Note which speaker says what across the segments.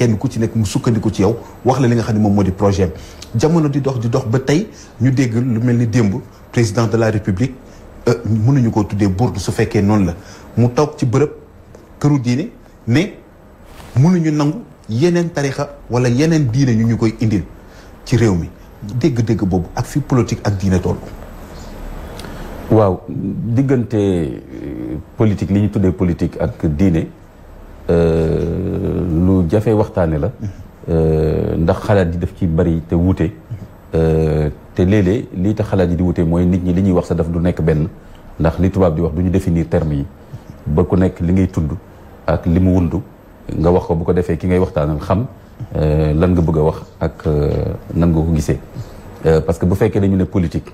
Speaker 1: kenn ku ci nekk mu sukkandiku ci yow wax la li nga xam ne moom moo di projet jamono di dox ba tey ñu dégg lu mel ni démb président de la république mënuñu koo tuddee bourde su fekkee noonu la mu toog ci bërëb këru diine ne mënuñu nangu yeneen tarixa wala yeneen diine ñu koy indil ci réew mi dégg-dégg boobu ak fi politique ak diine toll.
Speaker 2: waaw diggante politique li ñu tuddee politique ak diine lu jafe waxtaane la ndax xalaat yi daf ci bari te wuute te léeg-léeg lii tax xalaat yi di wuute mooy nit ñi li ñuy wax sa daf du nekk benn ndax li tubaab di wax du ñu définir termes yi ba ku nekk li ngay tudd ak li mu wundu nga wax ko bu ko defee ki ngay waxtaanal xam lan nga bëgg a wax ak nan nga ko gisee parce que bu fekkee dañu ne politique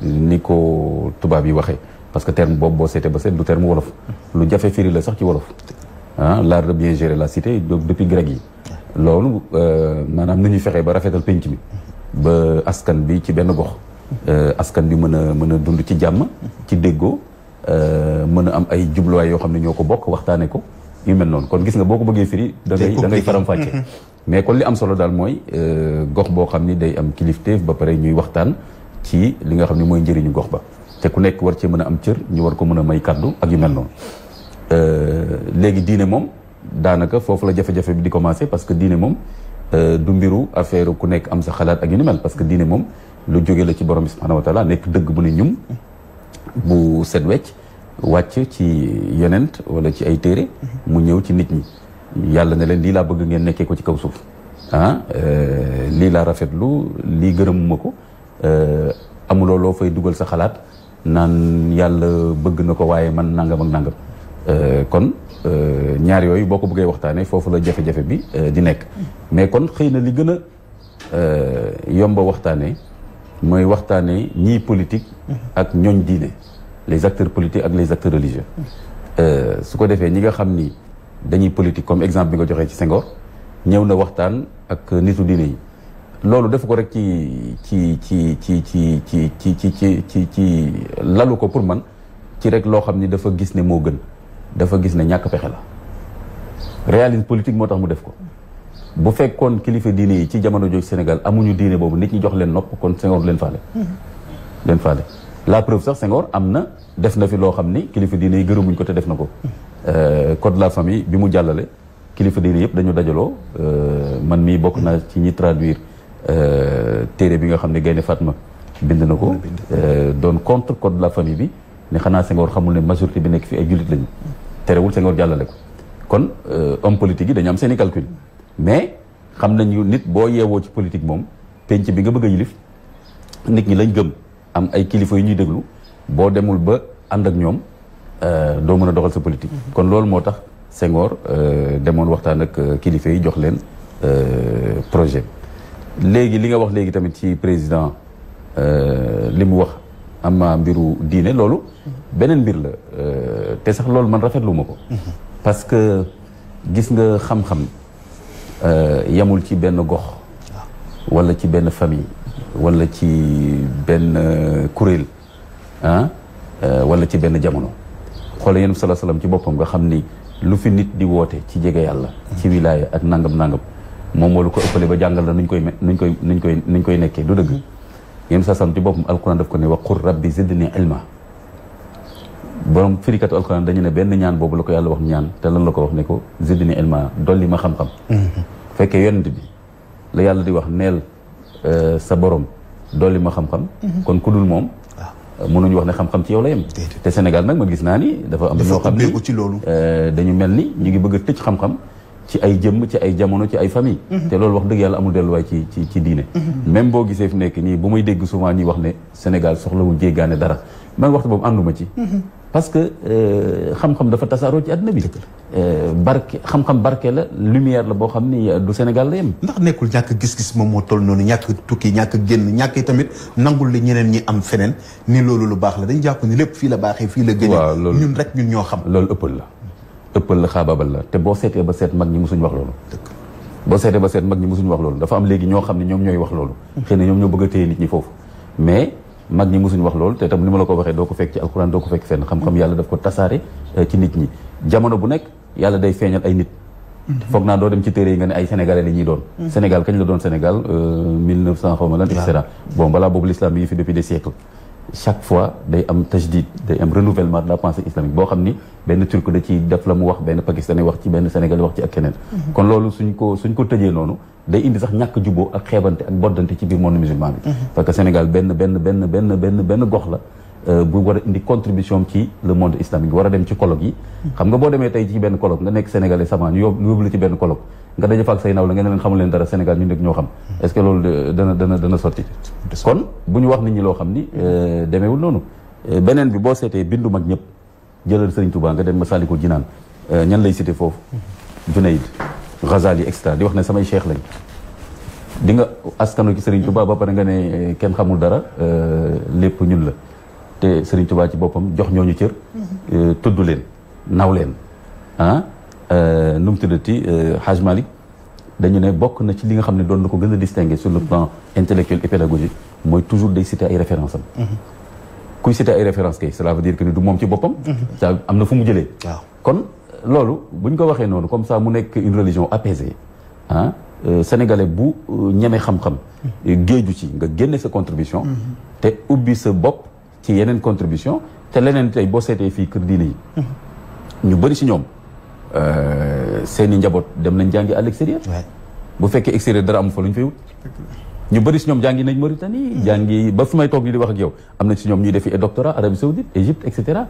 Speaker 2: ni ko tubaab yi waxee parce que terme boobu boo seetee ba seet du terme wolof lu jafe firi la sax ci wolof l'art de bien gérer la cité depuis grec yi loolu maanaam nu ñuy fexee ba rafetal penc mi ba askan bi ci benn gox askan bi mën a dund ci jàmm ci déggoo mën a am ay jubluwaay yoo xam ne ñoo ko bokk waxtaane ko yu mel noonu kon gis nga boo ko bëggee firi da ngay faram-fàcce mais kon li am solo daal mooy gox boo xam ni day am kilifteef ba pare ñuy waxtaan ci li nga xam ne mooy njëriñu gox ba te ku nekk war cee mën a am cër ñu war ko mën a may kaddu ak yu mel noonu léegi diine moom daanaka foofu la jafe-jafe bi di commencer parce que diine moom du mbiru affaire ku nekk am sa xalaat ak yu ni mel parce que diine moom lu jóge la ci borom bi subhanahu wa taala nekk dëgg bu ne ñum bu set wecc wàcc ci yonent wala ci ay téere mu ñëw ci nit ñi yàlla ne leen lii laa bëgg ngeen nekkee ko ci kaw suuf lii laa rafetlu lii gërëmuma ko amuloo loo fay dugal sa xalaat naan yàlla bëgg na ko waaye man nangam ak nangam kon ñaar yooyu boo ko bëggee waxtaanee foofu la jafe-jafe bi di nekk mais kon xëy na li gën a yomba waxtaanee mooy waxtaanee ñii politique ak ñooñ diine les acteurs politiques ak les acteurs religieux su ko defee ñi nga xam ni dañuy politique comme exemple bi nga joxee ci Senghor ñëw na waxtaan ak nitu diine yi loolu def ko rek ci lalu ko pour man ci rek loo xam ni dafa gis ne moo gën dafa gis ne ñàkk pexe la réalisme politique moo tax mu def ko bu fekkoon kilifa diine yi ci jamono jooju Sénégal amuñu diine boobu nit ñi jox leen nopp kon Senghor leen faale la preuve sax Senghor am na def na fi loo xam ni kilifa diine yi gërëmuñ ko te def na ko code de la famille bi mu jàllale kilifa diine yëpp dañu dajaloo man mii bokk naa ci ñi traduire téere bi nga xam ne Gaynde Fatma bind na ko doon contre code de la famille bi ne xanaa Senghor xamul ne majorité bi nekk fi ay jullit lañu terewul Senghor jàllale ko kon homme politique yi dañu am seeni calcul mais xam nañu nit boo yeewoo ci politique moom penc bi nga bëgg a yilif nit ñi lañ gëm am ay kilifa yu ñuy déglu boo demul ba ànd ak ñoom doo mën a doxal sa politique kon loolu moo tax Senghor demoon waxtaan ak kilifa yi jox leen projet léegi li nga wax léegi tamit ci président li mu wax ama mbiru diine loolu beneen mbir la te sax loolu man rafetlu ma ko parce que gis nga xam-xam yamul ci benn gox wala ci benn famille wala ci benn kuréel wala ci benn jamono xoole yéen sallallahu alayhi wasallam ci boppam nga xam ni lu fi nit di woote ci jege yàlla ci wilaaya ak nangam moom moo lu ko ëppale ba jàngal la nuñ koy nekkee du dëgg yéen sallallahu ci boppam alquran daf ko ne wa qur rabbi zidni ilma borom firikatu alquran dañu ne benn ñaan boobu la ko yàlla wax ñaan te lan la ko wax ne ko zidni ilma dolli ma xam-xam fekkee yonent bi la yàlla di wax neel sa borom dolli ma xam-xam kon ku dul moom mënuñu wax ne xam-xam ci yow la yem te Sénégal nag ma gis naa ni dafa am ñoo xam ni
Speaker 1: ci loolu
Speaker 2: dañu mel ni ñu ngi bëgg a tëj xam-xam ci ay jëmm ci ay jamono ci ay famille te loolu wax dëgg yàlla amul delluwaay ci diine même boo gisee fi nekk nii bu may dégg souvent ñuy wax ne Sénégal soxlawul jéggaane dara man waxtu boobu ànduma ci parce que xam-xam dafa tasaaroo ci àddina bi barke xam-xam barke la lumière la boo xam ni du Sénégal la yem
Speaker 1: ndax nekkul ñàkk gis-gis moom moo toll noonu ñàkk tukki ñàkk génn ñàkk tamit nangul li ñeneen ñi am feneen ni loolu lu baax la dañ jàpp ni lépp fii la baaxee fii la gënee ñun rek ñun ñoo xam
Speaker 2: loolu ëppal la xaabaabal la te boo seetee ba seet mag ñi musuñ wax loolu boo seetee ba seet mag ñi musuñ wax loolu dafa am léegi ñoo xam ne ñoom ñooy wax loolu xëy na ñoom ñoo bëgg a téye nit ñi foofu mais mag ñi musuñ wax loolu te tam ni ma la ko waxee doo ko fekk ci alxuraan doo ko fekk fenn xam-xam yàlla daf ko tasaare ci nit ñi jamono bu nekk yàlla day feeñal ay nit foog naa doo dem ci téere yi nga ne ay sénégalais la ñuy doon. Sénégal kañ la doon Sénégal 1900 xaw ma lan et cetera. bon balaa boobu l'islam yi fi depuis des siècles. chaque fois day am tajdid day am renouvellement de la pensée islamique boo xam ni benn turc da ci def la mu wax benn pakistanais wax ci benn sénégalais wax ci ak keneen. kon loolu suñ ko tëjee noonu day indi sax ñàkk juboo ak xeebante ak boddante ci biir monde musulman bi. parce que Sénégal benn gox la. bu war a indi contribution ci le monde islamique war a dem ci colloque yi. xam nga boo demee tey ci benn colloque nga nekk sénégalais sama ñu yóbbu la ci benn colloque nga daje fa ak say naw la nga ne leen xamul leen dara Sénégal ñu nekk ñoo xam. est-ce que loolu dana sotti. kon bu ñu wax nit ñi loo xam ni demeewul noonu. beneen bi boo seetee bindu mag ñëpp jëlal Serigne Touba nga dem Masaalikul Jinaan ñan lay cité foofu. Junayd Ghazali extra di wax ne samay cheikh lañ. di nga askanu ci Serigne Touba ba pare nga ne kenn xamul dara lépp ñun la. te Serigne Touba ci boppam jox ñooñu cër. tudd leen naw leen nu mu tuddati Haj Malik dañu ne bokk na ci li nga xam ne doon na ko gën a distinguer sur le plan intellectuel et pédagogique mooy toujours day citer ay références am. kuy citer ay références kay cela veut dire que ni du moom ci boppam. ça am na fu mu jëlee. waaw kon loolu buñ ko waxee noonu comme ça mu nekk une religion apaisée sénégalais bu ñeme xam-xam. géeju ci nga génne sa contribution. te ubbi sa bopp. ci yeneen contribution te leneen tey boo seetee fii kër diine yi ñu bëri si ñoom seeni njaboot dem nañ jàngi à l'extérieur bu fekkee extérieur dara amu fa lu ñu fay wut ñu bëri si ñoom jàngi nañ Mauritanie jàngi ba fi may toog ni di wax ak yow am na si ñoom ñuy defi ay doctorat Arabie Saoudite Égypte et cetera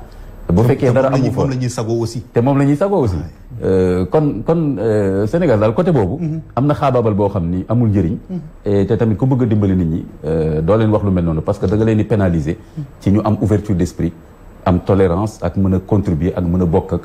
Speaker 2: bu fekkee dara amu fa
Speaker 1: moom la ñuy sagoo aussi
Speaker 2: te moom la ñuy sagoo aussi kon Sénégal daal côté boobu am na xaabaabal boo xam ni amul njëriñ te tamit ku bëgg a dimbali nit ñi doo leen wax lu mel noonu parce que da nga leen di pénaliser ci ñu am ouverture d'esprit am tolérance ak mën a contribuer ak mën a bokk ak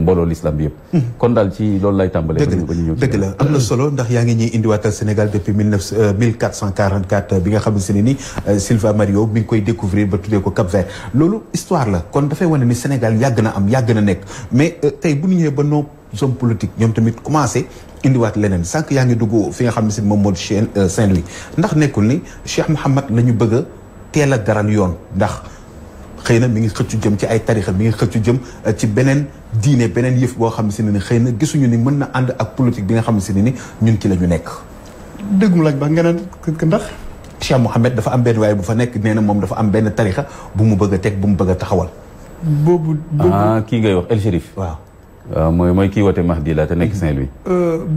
Speaker 2: mbooloo l'islam bi yëpp kon daal ci loolu lay tàmbalee ba ñu ñëw
Speaker 1: dëgg la am na solo ndax yaa ngi ñuy indiwaatal Sénégal depuis 1444 bi nga xam ne ni Silva Mario mi ngi koy découvrir ba tuddee ko Cap-Vert loolu histoire la kon dafay wane ni Sénégal yàgg na am yàgg na nekk mais tey bu ñu ñëwee ba nos hommes politiques ñoom tamit commencé indiwaat leneen sànq yaa ngi dugg fi nga xam ne si moom moo di Saint-Louis ndax nekkul ni Cheikh Mouhamad la ñu bëgg a teel a garal yoon ndax xëy na mi ngi xëccu jëm ci ay tarixa mi ngi xëccu jëm ci beneen diine beneen yëf boo xam ne ni xëy na gisuñu ni mën na ànd ak politique bi nga xam ne ni ñun ci la ñu nekk.
Speaker 3: dëgg mu laaj ba nga ne ndax.
Speaker 1: Cheikh Mouhamed dafa am benn waaye bu fa nekk nee na moom dafa am benn tarixa bu mu bëgg a teg bu mu bëgg a taxawal.
Speaker 3: boobu
Speaker 2: kii ngay wax El Chérif. waaw mooy kii wote Mahdi la te nekk Saint-Louis.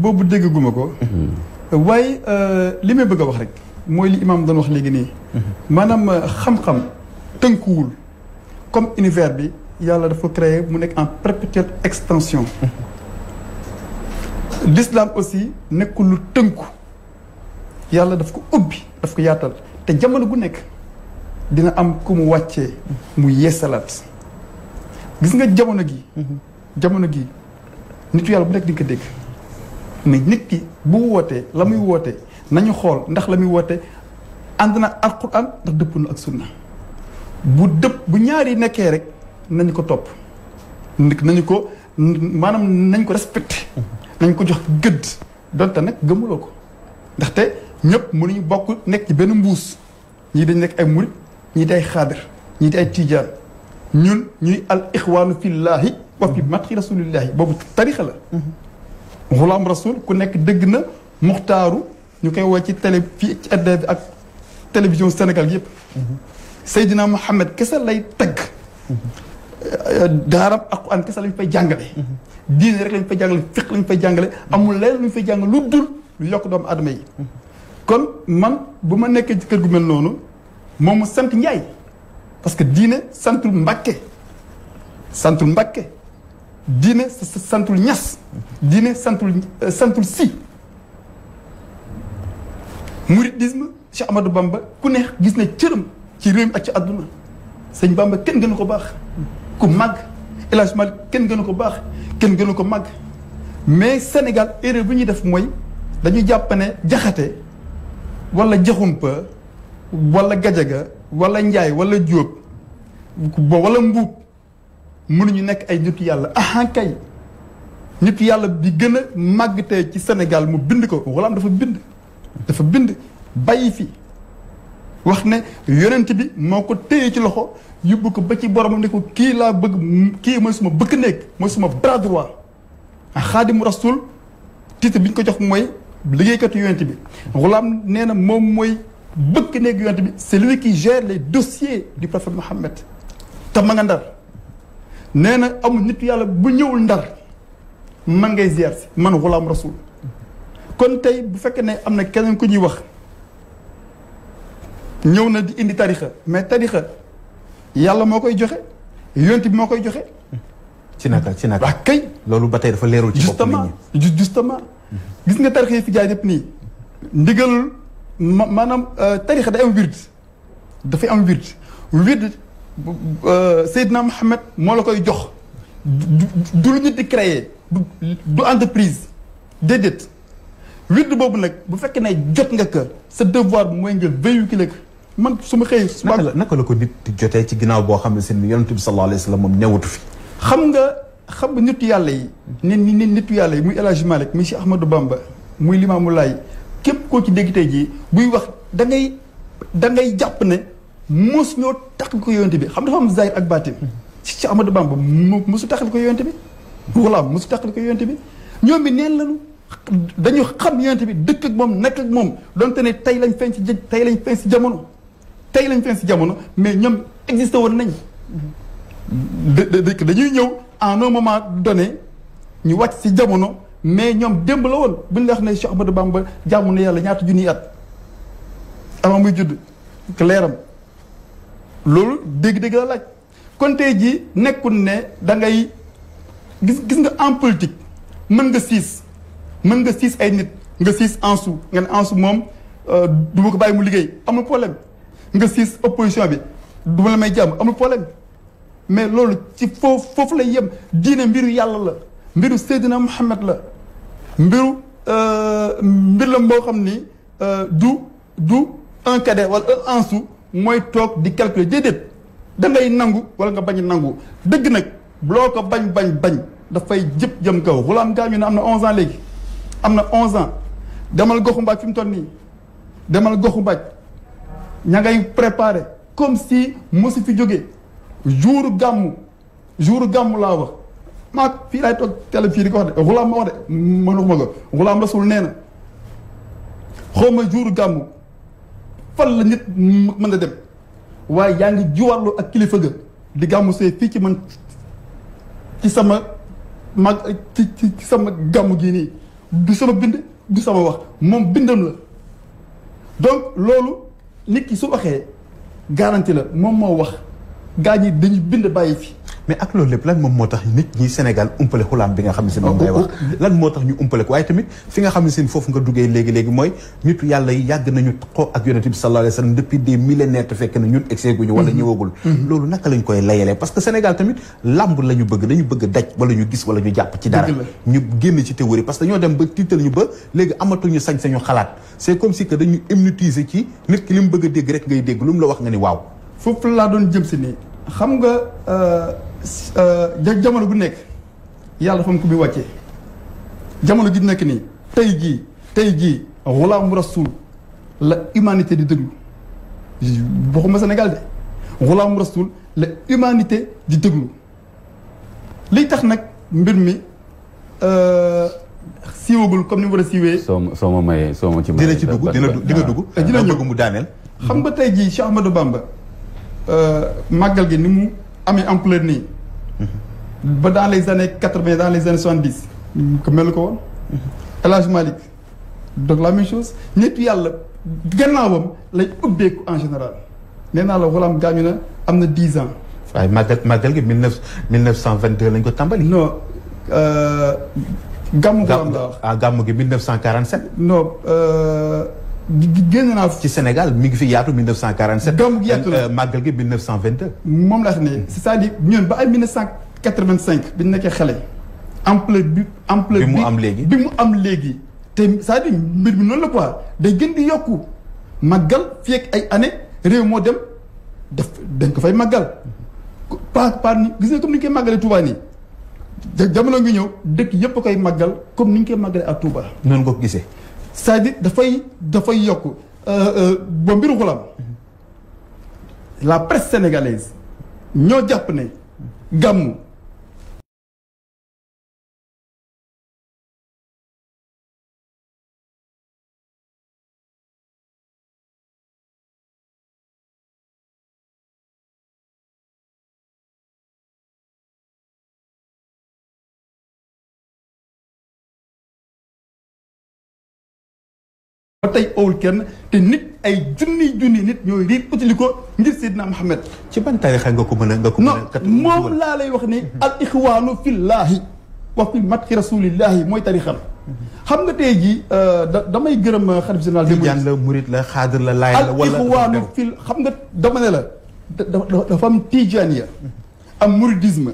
Speaker 3: boobu dégguma ko. waaye li may bëgg a wax rek mooy li imam doon wax léegi nii. maanaam xam-xam tënkuwul. comme univers bi yàlla dafa créé mu nekk en perpétuelle extension l'islam aussi nekkul lu tënku yàlla daf ko ubbi daf ko yaatal te jamono gu nekk dina am ku mu wàccee mu yeesalaat gis nga jamono gi nitu yàlla bu nekk di nga ko dégg mais nit ki bu wootee la muy wootee nañu xool ndax la muy wootee ànd na alquran ndax dëpp na ak sunna bu ñaari nekkee rek nañ ko topp nañu ko maanaam nañ ko respecté nañ ko jox gëdd donte nag gëmuloo ko ndaxte ñëpp mënuñu bokk nekk ci benn mbuus ñii dañ nekk ay murit ñii di ay xaadir ñii di ay tijaan ñuy al ixwaanu fillaahi wa fi matxi rasulillahi boobu tarixa la xulaam rasul ku nekk dëgg na muxtaaru ñu koy woo ci télé fii ci RDV ak télévision Sénégal yëpp Seydina Mohamed kese lay tagg daaram alquran kese lañ fay jàngale diine rek lañ fay jàngale fiq lañ fay jàngale amul leneen luñ fay jàngale lu dul lu yokk doomu aadama yi kon man bu ma nekkee ci kër gu mel noonu moom mu sant Njaay parce que diine santul Mbàkke diine santul Ñas diine santul Si mouridisme Cheikh Amadou Bamba ku ne gis na cëram ci réew mi ak ci àdduna sëñ Bamba kenn gënu ko baax ku màgg El Hadj Malick kenn gënu ko baax kenn gënu ko màgg mais Sénégal erreur bu ñuy def mooy dañuy jàpp ne Jaxate wala Jaxumpa wala Gajaga wala Njaay wala Jóob wala Mbuub mënuñu nekk ay nitu yàlla kay nitu yàlla bi gën a màgg tey ci Sénégal mu bind ko wala am dafa bind bàyyi fi wax ne yonent bi moo ko téye ci loxo yóbbu ko ba ci boromam ne ko kii laa bëgg kii mooy suma bëkk néeg mooy suma bras droit xaadimu rasul titre bi ñu ko jox mooy liggéeykatu yonent bi Ghulam nee na moom mooy bëkk néeg yonent bi c'est lui qui gère les dossiers du prophète Mohammed te ma nga Ndar nee na amul nit yàlla bu ñëwul Ndar man ngay ziar si man Ghulam rasul kon tey bu fekkee ne am na keneen ku ñuy wax ñëw na di indi tarixa mais tarixa yàlla moo koy joxe yonent bi moo koy joxe.
Speaker 1: ci naka
Speaker 3: waa kay.
Speaker 1: loolu ba tey dafa leerul ci bopp nit ñi
Speaker 3: justement gis nga tarixa yi fi jaay yëpp nii ndigalul maanaam tarixa day am wird dafay am wird Seydina Mohamed moo la koy jox du lu nit di créer du entreprise déedéet wird boobu nag bu fekkee ne jot nga ko sa devoir mooy nga véhiculer ko man su ma xëyee.
Speaker 1: naka la ko nit di jotee ci ginnaaw boo xam ne seen yonent bi sallallahu alayhi wa sallam moom newatu fi.
Speaker 3: xam nga nitu yàlla yi. ni nitu yàlla yi muy El Hadj Malick muy Cheikh Ahmadou Bamba muy Limamou Laye képp koo ci dégg tey jii buy wax da ngay jàpp ne mos ñoo taxal ko yonent bi xam dafa am zahir ak baatin. Cheikh Ahmadou Bamba mosu taxal ko yonent bi. voilà mosu taxal ko yonent bi ñoom bi neen lañu dañu xam yonent bi dëkk ak moom nekk ak moom donte ne tey lañ feeñ si jamono. tey lañ feeñ si jamono mais ñoom existé woon nañ dañuy ñëw en un moment donné ñu wàcc si jamono mais ñoom démb la woon bu ñu la wax ne Cheikh Ahmadou Bamba jaamu na yàlla ñaata junniy at avant muy judd leeram loolu dégg-dégg la laaj kon tey jii nekkul ne da ngay gis nga en politique mën nga siis ay nit nga siis Ansou nga ne Ansou moom du ma ko bàyyi mu liggéey amul problème nga siis opposition bi du ma la may jàmm amul problème mais loolu ci foofu lay yem diine mbiru yàlla la mbiru Seydina Mohamed la mbir la moo xam ni du un cadet wala un Ansou mooy toog di calculer déedéet da ngay nangu wala nga bañ nangu dëgg nag loo ko bañ dafay jëm kaw Ghulam gaañu ne am na 11 ans léegi am na 11 ans demal goxu mbaaj fi mu toll nii demal goxu mbaaj ña ngay préparé comme si mosu fi jógee jour gàmmu laa wax maa fii laay toog télé fii di ko wax de Ghulam ma wax de man waxuma ko Ghulam Rasul nee na xaw ma jour gàmmu fan la nit mën a dem waaye yaa ngi jiwarlu ak kilifa ga di gàmmu see fii ci man ci sama gàmmu gii nii du sama bind du sama wax moom bindam la donc loolu nit ki su waxee garantie la moom moo wax gaa ñi dañuy bind bàyyi fi.
Speaker 1: mais ak loolu lépp lan moom moo tax nit ñi Sénégal umpale Ghulam bi nga xam ne si moom ngay wax lan moo tax ñu umpale ko waaye tamit fi nga xam ne si foofu nga duggee léegi mooy nitu yàlla yi yàgg nañu xoo ak yonent bi sallallahu alayhi wa sallam depuis des millénaires te fekk na ñun egseeguñu wala ñëwagul loolu naka lañ koy layalee parce que Sénégal tamit lamb la ñu bëgg dañu bëgg daj wala ñu gis wala ñu jàpp ci dara ñu génn ci théorie parce que dañoo dem ba tiital ñu ba léegi amatuñu sañ-sañu xalaat c'est comme si que dañu hypnotiser ci nit ki li mu bëgg a dégg rek ngay dégg lu mu la wax nga ni waaw
Speaker 3: foofu laa doon jëm si nii xam nga jamono bu nekk yàlla dafa am ko bi wàccee jamono gi nekk nii tey jii Ghulam Rasul la humanité di déglu waxuma Sénégal de Ghulam Rasul la humanité di déglu liy tax nag mbir mi siiwagul comme ni mu war a siiwee.
Speaker 2: soo ma mayee soo ma ci mayee.
Speaker 1: dina ci dugg dina dugg. dina bëgg mu daaneel.
Speaker 3: xam nga tey jii Cheikh Ahmadou Bamba màggal gi ni mu amee ampleur nii. ba dans les années 80 dans les années 70. ko mel ko woon. El Hadj Malick donc la même chose nit yàlla gannaawam lay ubbeeku en général nee naa la Ghulam gaañu na am na 10 ans.
Speaker 1: waaye màggal gi 1922 lañ ko tàmbali.
Speaker 3: non gàmmu Ghulam la wax.
Speaker 1: gàmmu gi 1947.
Speaker 3: non génn naa.
Speaker 1: ci Sénégal mi ngi fi yaatu 1947.
Speaker 3: gàmmu gi yaatu la
Speaker 1: màggal gi 1922.
Speaker 3: moom laa xam ne c'est-à-dire ñun ba ay 1985 bi ñu nekkee xale. ampleur bi
Speaker 1: mu am léegi
Speaker 3: bi mu am léegi. te c'est-à-dire mbir mi noonu la quoi day gën di yokku màggal fii ak ay année réew moo dem dañ ko fay màggal. par ni gis nga comme ni ñu koy màggalee Touba nii jamono ngi ñëw dëkk yëpp a koy màggal comme ni ñu koy màggalee ak Touba.
Speaker 1: noonu nga ko gisee.
Speaker 3: c'est-à-dire dafay yokk ba mbiru Ghulam la presse sénégalaise ñoo jàpp ne gàmmu ba tey owul kenn te nit ay junni nit ñooy riir utili ko ngir Seydina Muhammad.
Speaker 1: ci ban tarixa nga ko mën a
Speaker 3: moom laa lay wax ni al ixwaanu fillaahi wa fi matxi rasulillahi mooy tarixam. xam nga tey jii damay gërëm xalif général des
Speaker 1: Tijaan la murit la xaadir la laay la wala
Speaker 3: al ixwaanu fil xam nga dama ne la dafa am tijaaniya am mouridisme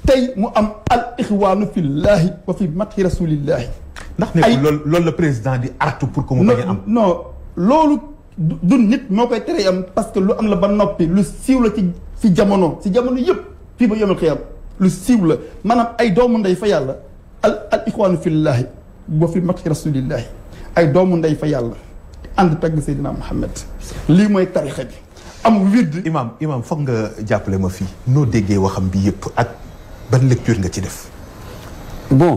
Speaker 3: tey mu am al ixwaanu fillaahi wa fi matxi rasulillahi.
Speaker 1: ndax ne loolu la président di artu pour que mu bañ a am.
Speaker 3: non loolu du nit moo koy tere am parce que lu am la ba noppi lu siiw la ci jamono yëpp fii ba yomal xiyam lu siiw la maanaam ay doomu ndey fa yàlla al ixwaanu fillaahi wa fi matxi rasulillahi ay doomu ndey fa yàlla ànd tagg Seydina Muhammad lii mooy tarixa bi am wird.
Speaker 1: imam foog nga jàppale ma fii noo déggee waxam bi yëpp ak ban lecture nga ci def.
Speaker 2: bon.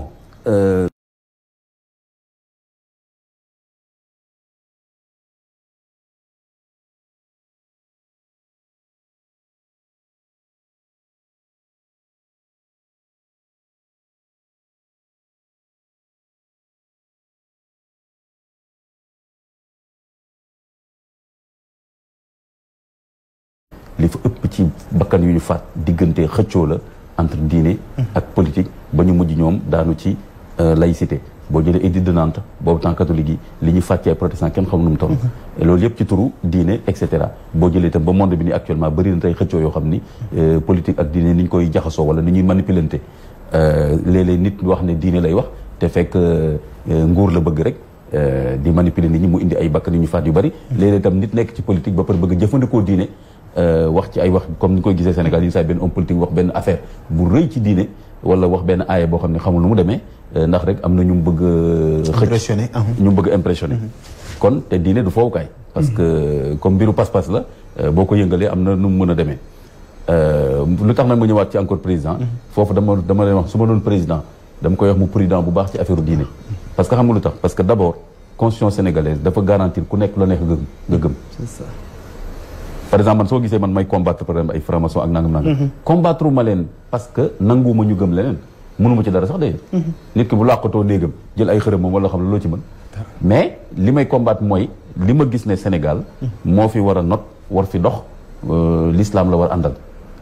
Speaker 2: li fa ëpp ci bakkan yu ñu faat diggante xëccoo la entre diine ak politique ba ñu mujj ñoom daanu ci laïcité boo jëlee édit de Nantes boobu temps catholique yi li ñu faat ci ay protestant kenn xam nu mu toll loolu yëpp ci turu diine et cetera boo jëlee itam ba monde bi ni actuellement bëri na tey xëccoo yoo xam ni politique ak diine ni ñu koy jaxasoo wala ni ñuy manipulante léeg-léeg nit wax ne diine lay wax te fekk nguur la bëgg rek di manipuler nit ñi mu indi ay bakkan yu ñu faat yu bëri léeg-léeg itam nit nekk ci politique ba pare bëgg a jëfandikoo diine wax ci ay wax comme ni koy gisee Sénégal yi saa benn homme politique wax benn affaire bu rëy ci diine wala wax benn aaya boo xam ne xamul nu mu demee ndax rek am na ñu bëgg
Speaker 1: impressionné
Speaker 2: ñu bëgg impressionné kon te diine du fowukaay parce que comme mbiru pas-pas la boo ko yëngalee am na nu mu mën a demee lu tax nag ma ñëwaat ci encore président foofu dama leen wax su ma doon président dama koy wax mu prudent bu baax ci affaire diine parce que xam nga lu tax parce que d'abord constitution sénégalaise dafa garantir ku nekk la nekk nga gëm
Speaker 3: c'est ça.
Speaker 2: par exemple man soo gisee man may combattre par exemple ay franc-maçon ak nangam combattre ma leen parce que nanguwuma ñu gëm leneen mënuma ci dara sax de nit ki bu làqatoo néegam jël ay xërëm moom wala xam ne loo ci mën mais li may combattre mooy li ma gis ne Sénégal moo fi war a not war fi dox l'islam la war àndal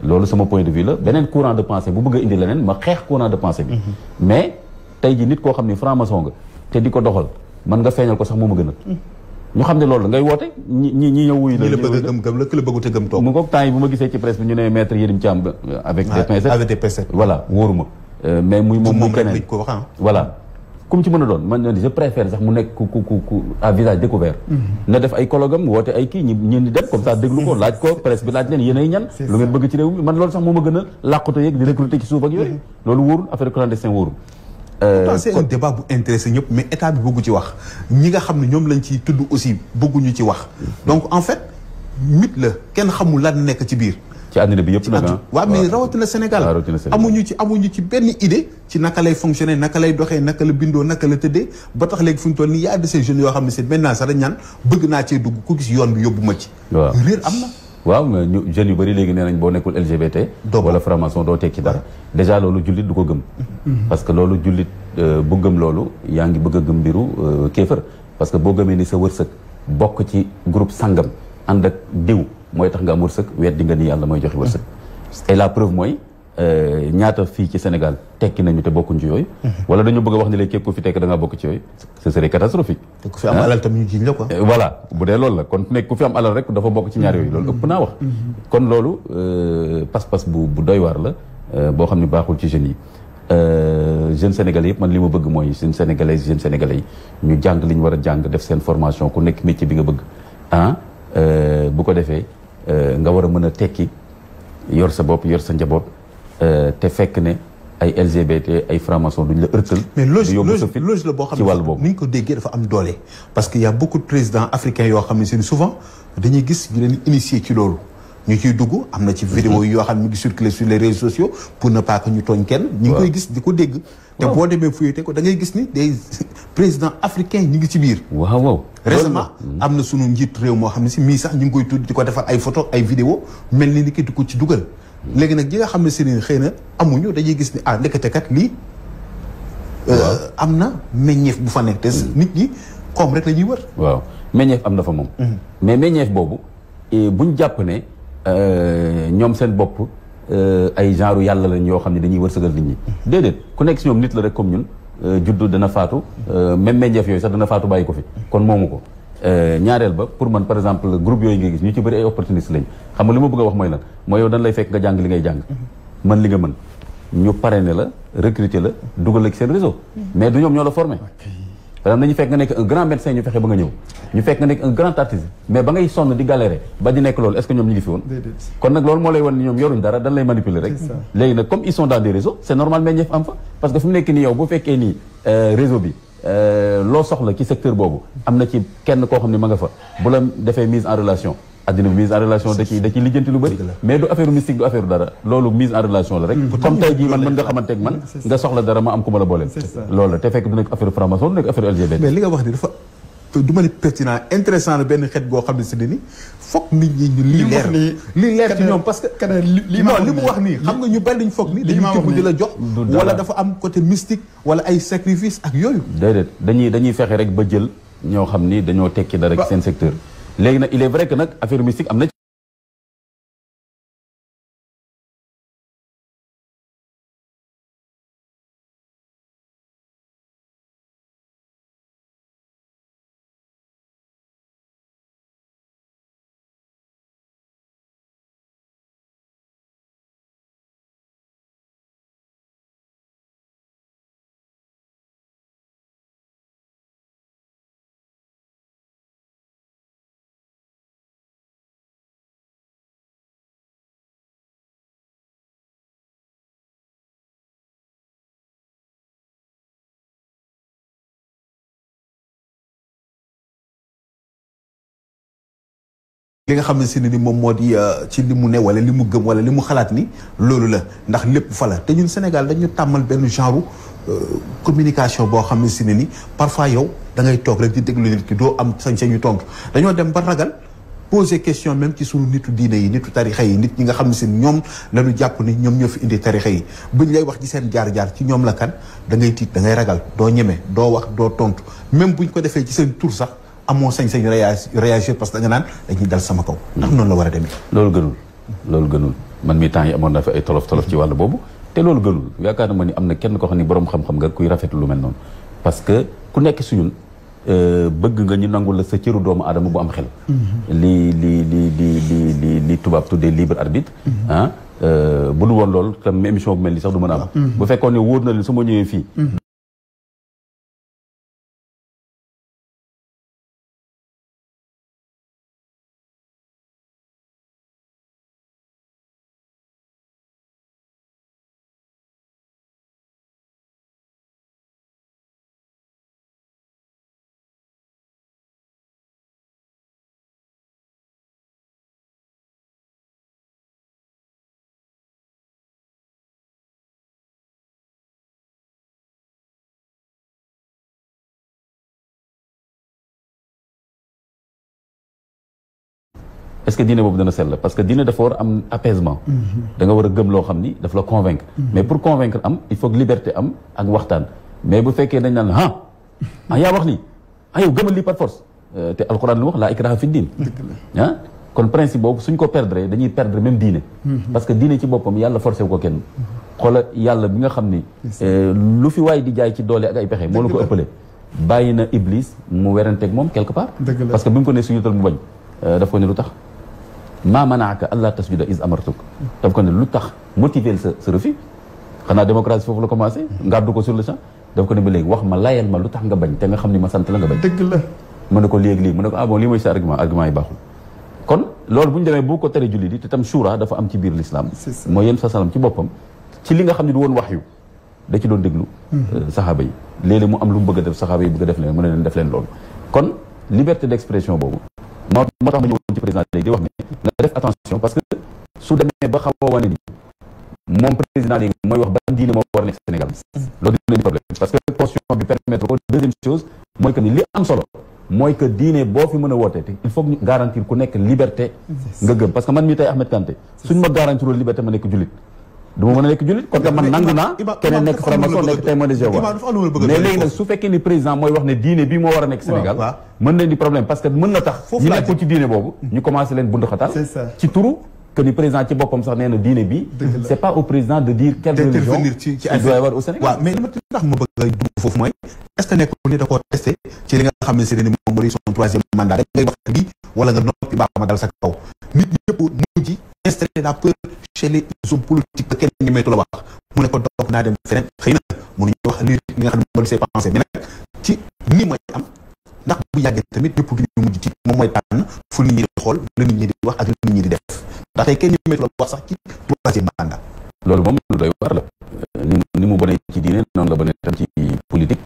Speaker 2: loolu sama point de vue la beneen courant de pensée bu bëgg a indi leneen ma xeex courant de pensée bi mais tey ji nit koo xam ni franc-maçon nga te di ko doxal man nga feeñal ko sax moo ma gënal ñu xam ne loolu ngay woote ñi ñëw wuyu
Speaker 1: la bëgg a gëm la ki la bëggu te gëm toog
Speaker 2: mu ngoog temps yi bu ma gisee ci presse bi ñu ne maître Yérim Thiam avec des pincettes voilà wóoruma mais muy moom keneen
Speaker 1: ko wax
Speaker 2: voilà comme ci mën a doon man je préfère sax mu nekk ku à visage découvert na def ay colloque am woote ay kii ñi di dem comme ça déglu ko laaj ko presse bi laaj leen yéen ay ñan lu ngeen bëgg ci réew mi man loolu sax moo ma gën a làqatu yeeg di recruter ci suuf ak yooyu loolu wóorul affaire clandestin wóorul
Speaker 1: c'est un débat bu intéressé ñëpp mais état bi bëggu ci wax ñi nga xam ne ñoom lañ ci tudd aussi bëgguñu ci wax donc en fait mythe la kenn xamul lan nekk ci biir
Speaker 2: ci àddina bi yëpp nag
Speaker 1: waaw mais rawatina Sénégal amuñu ci benn idée ci naka lay fonctionner naka lay doxee naka la bindoo naka la tëddee ba tax léegi fu ñu toll nii y a de ces jeunes yoo xam ne c'est maintenant sax dañ ñaan bëgg naa cee dugg ku gis yoon bi yóbbu ma ci réer am na
Speaker 2: waaw mais ñu jeunes yu bëri léegi nee nañ boo nekkul LGBT wala franc-maçon doo tekki dara déjà loolu jullit du ko gëm parce que loolu jullit bu gëm loolu yaa ngi bëgg a gëm mbiru kéefër parce que boo gëmee ni sa wërsëg bokk ci groupe sangam ànd ak diw mooy tax nga am wërsëg weddi nga ni yàlla mooy joxe wërsëg et la preuve mooy ñaata fii ci Sénégal tekki nañu te bokkuñ ci yooyu wala dañu bëgg a wax ni léegi képp ku fi tekk da ngaa bokk ci yooyu ce serait catastrophique
Speaker 1: te ku fi am alal tam ñu jiñ la quoi
Speaker 2: voilà bu dee loolu la kon nekk ku fi am alal rek dafa bokk ci ñaar yooyu loolu ëpp naa wax kon loolu pas-pas bu doy waar la boo xam ne baaxul ci jeunes yi jeunes sénégalais yëpp man li ma bëgg mooy jeunes sénégalais yi ñu jàng li ñu war a jàng def seen formation ku nekk métier bi nga bëgg bu ko defee nga war a mën a tekki yor sa bopp yor sa njaboot te fekk ne ay LGBT ay franc-maçon duñ la ërtal.
Speaker 1: mais logique la boo xam
Speaker 2: ci wàll boobu
Speaker 1: ni ñu ko déggee dafa am doole. parce que y a beaucoup de présidents africains yoo xam ne seen souvent dañuy gis ñu leen initier ci loolu ñu ciy dugg am na ci vidéo yoo xam ne mu ngi circuler sur les réseaux sociaux pour ne pas que ñu tooñ kenn. ñu ngi koy gis di ko dégg. te boo demee fuyete ko da ngay gis ni des présidents africains ñu ngi ci biir.
Speaker 2: waaw
Speaker 1: récemment am na sunu njiit réew moo xam ne si mii sax ñu ngi koy tudd di ko defar ay photo ay vidéo mel ni ki di ko ci dugal. léegi nag ñi nga xam ne seen xëy na amuñu dañuy gis ni ndekete kat lii. am na meññeef bu fa nekk te nit ñi koom rek la ñuy wër.
Speaker 2: waaw meññeef am na fa moom. mais meññeef boobu buñ jàpp ne ñoom seen bopp ay genre yàlla lañ yoo xam ne dañuy wërsëgal nit ñi. déedéet ku nekk si ñoom nit la rek comme ñun juddu dana faatu même meññeef yooyu sax dana faatu bàyyi ko fi kon moomu ko. ñaareel ba pour man par exemple groupe yooyu nga gis ñu ci bëri ay opportuniste lañ xam nga li ma bëgg a wax mooy lan mooy yow dañ lay fekk nga jàng li ngay jàng man li nga mën ñu parrainé la recruter la dugal la ci seen réseau mais du ñoom ñoo la formé par exemple dañu fekk nga nekk un grand médecin ñu fexe ba nga ñëw ñu fekk nga nekk un grand artiste mais ba ngay sonn di galérer ba di nekk loolu est-ce que ñoom ñu ngi fi woon kon nag loolu moo lay wan ni ñoom yoruñ dara dañ lay manipuler rek léegi nag comme ils sont dans des réseaux c'est normal mais ñeef am fa parce que fu mu nekk nii yow bu fekkee nii réseau bi loo soxla ci secteur boobu am na ci kenn koo xam ne ma nga fa bu la defee mise en relation addina mise en relation da ci lijjanti lu bëri mais du affaire mystique du affaire dara loolu mise en relation la rek comme tey jii man mën nga xamante ak man nga soxla dara ma am ku ma la booleel loolu la te fekk du nekk affaire franc-maçon du nekk affaire LGBT
Speaker 1: mais li nga wax ni dafa du ma ni pertinent intéressant la benn xeet goo xam ne si ne ni foog nit ñi ñu lii leer ci ñoom parce que non li mu wax nii xam nga ñu bari dañ foog ni dañu tibb di la jox wala dafa am côté mystique wala ay sacrifice ak yooyu
Speaker 2: déedéet dañuy fexe rek ba jël ñoo xam ni dañoo tekki dara ci seen secteur léegi nag il est vrai que nag affaire mystique am na
Speaker 1: li nga xam ne si ni moom moo di ci li mu ne wala li mu gëm wala li mu xalaat ni loolu la ndax lépp fa la te ñun Sénégal dañu tàmmal benn genre communication boo xam ne si ni parfois yow da ngay toog rek di déglu nit ki doo am sañ-sañu tontu dañoo dem ba ragal poser question même ci sunu nitu diine yi nitu tarixa yi nit ñi nga xam ne si ñoom la ñu jàpp ni ñoom ñoo fi indi tarixa yi buñ lay wax ci seen jaar-jaar ci ñoom la kan da ngay tiit da ngay ragal doo ñeme doo wax doo tontu même buñ ko defee ci seen tur sax. amoo sañ-sañ réagir parce que da nga naan dañuy dal sama kaw ndax noonu la war a demee
Speaker 2: loolu gënul man mi temps yi amoon na fi ay tolof ci wàll boobu te loolu gënul yaakaar na ma ni am na kenn koo xam ni boroom xam-xam nga kuy rafetlu lu mel noonu parce que ku nekk suñun bëgg nga ñu nangul la sa cëru doomu aadama bu am xel li tubaab tuddee libre arbitre bu dul woon loolu tam émission bu mel ni sax du mën a am bu fekkoon ne wóor na leen su ma ñëwee fii est-ce que diine boobu dana sell parce que diine dafa war a am apaisement da nga war a gëm loo xam ni daf la convaincre mais pour convaincre am il faut que liberté am ak waxtaan mais bu fekkee dañ naan yaa wax lii yow gëmal lii par force te alxuraan lu wax laa ikraha fi diin kon principe boobu suñ ko perdre dañuy perdre même diine parce que diine ci boppam yàlla forcé wu ko kenn xoola yàlla bi nga xam ni lu fi waay di jaay ci doole ak ay pexe moo la ko ëppale bàyyi na iblis mu weranteeg moom quelque part parce que bi mu ko ne sujudal mu bañ daf ko ne lu tax maa manaaka allah tasjuda is amartuk daf ko ne lu tax motiver sa refus xanaa démocratie foofu la commencé ngaddu ko sur le champ daf ko ne ba léegi wax ma layal ma lu tax nga bañ te nga xam ni ma sant la nga bañ
Speaker 3: dëgg la
Speaker 2: mu ne ko léegi mu ne ko bon lii mooy sa argument yi baaxul kon loolu bu ñu demee bu ko tere julli di te tam shura dafa am ci biir l'islam mooy yéen sa salam ci boppam ci li nga xam ne du woon waxyu da ci doon déglu saxaaba yi léeg-léeg mu am lu mu bëgg a def saxaaba yi bëgg a def leen mu ne leen def leen loolu kon liberté d'expression boobu moo tax ma ñëwoon ci président léegi di wax ne na def attention parce que su demee ba xaw a wane ni moom président léegi mooy wax ban diine moo war a nekk Sénégal loolu dina indi problème parce que constitution bi permettre ko deuxième chose mooy que ni li am solo mooy que diine boo fi mën a wootee te il faut que ñu garantir ku nekk liberté nga gëm parce que man mii tey Ahmed Kanté suñ ma garantirul liberté ma nekk jullit du ma mën a nekk jullit kon man nangu naa keneen nekk franc-maçon nekk témoin de Jéhovah mais léegi nag su fekkee ni président mooy wax ne diine bii moo war a nekk Sénégal mën na di problème parce que mën na tax ñu nekkul ci diine boobu ñu commencé leen bund xatal ci turu que ni président ci boppam sax nee na diine bi c'est pas au président de dire quelle religion il doit y avoir au Sénégal.
Speaker 1: waaw mais li ma tax ma bëgg a dugg foofu mooy est-ce que nekkul ni da koo testé ci li nga xam ne si ne moom mooy son troisième mandat rek ngay wax lii wala nga noppi baax ma dal sa kaw nit ñëpp mujj installer la peur chez les hommes politiques que kenn ñi maytu la wax mu ne ko doog naa dem feneen xëy na mënuñu wax li nga xam ne moo di ses pensées mais nag ci nii mooy am ndax bu yàggee tamit ñëpp du ñu mujj ci moom mooy tànn fu nit ñi di xool la nit ñi di wax ak la nit ñi di def ndax tey kenn ñi maytu la wax sax ci troisième mandat.
Speaker 2: loolu moom lu doy war la ni mu bonee ci diine noonu la bonee tam ci politique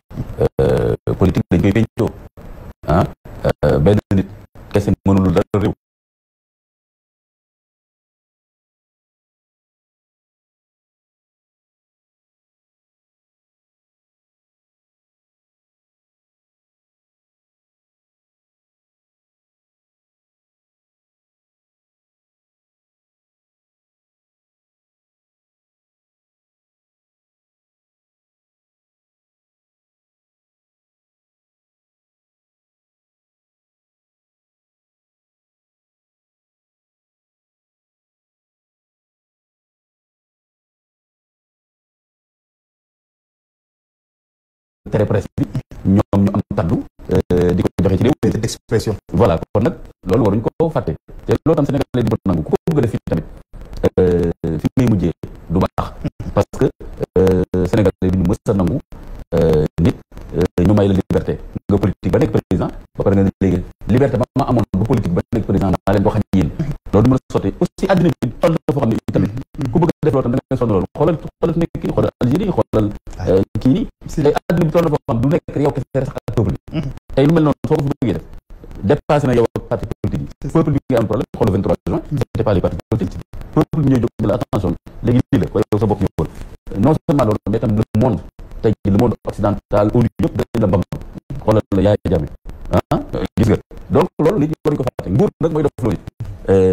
Speaker 2: politique dañ koy pencoo benn nit kese mënul dara réew. tere presse bi ñoom ñu am kaddu di ko joxe ci réew
Speaker 1: d'expression
Speaker 2: voilà kon nag loolu waruñu ko fàtte te loolu tam Sénégalais di ko nangu ku ko bëgg a def fii tamit fi muy mujjee du baax parce que Sénégalais bi ñu mës a nangu nit ñu may la liberté nga politique ba nekk président ba pare nga ne léegi liberté ba ma amoon ba politique ba nekk président maa leen ko xañ yéen loolu mën a sotti aussi àddina bi toll na foo xam ne tamit ku bëgg a def loolu tam da ngay sonn loolu xoolal nekk kii xoolal Algérie xoolal kii nii tey àddina bi toll na foo xam du nekk yow kese sax ak peuple bi tey lu mel noonu soo ko fi bëggee def dépassé na yow ak parti politique yi peuple bi nga am problème xool 23 juin c'était pas les partis politiques peuple bi ñooy jóg la attention léegi lii la ko yow sa bopp ñëwoon non seulement loolu mais tam le monde tey le monde occidental au yëpp dañ la mbam xoolal la yaay jàmme gis nga donc loolu nit ñi waruñu ko fàtte nguur nag mooy def loolu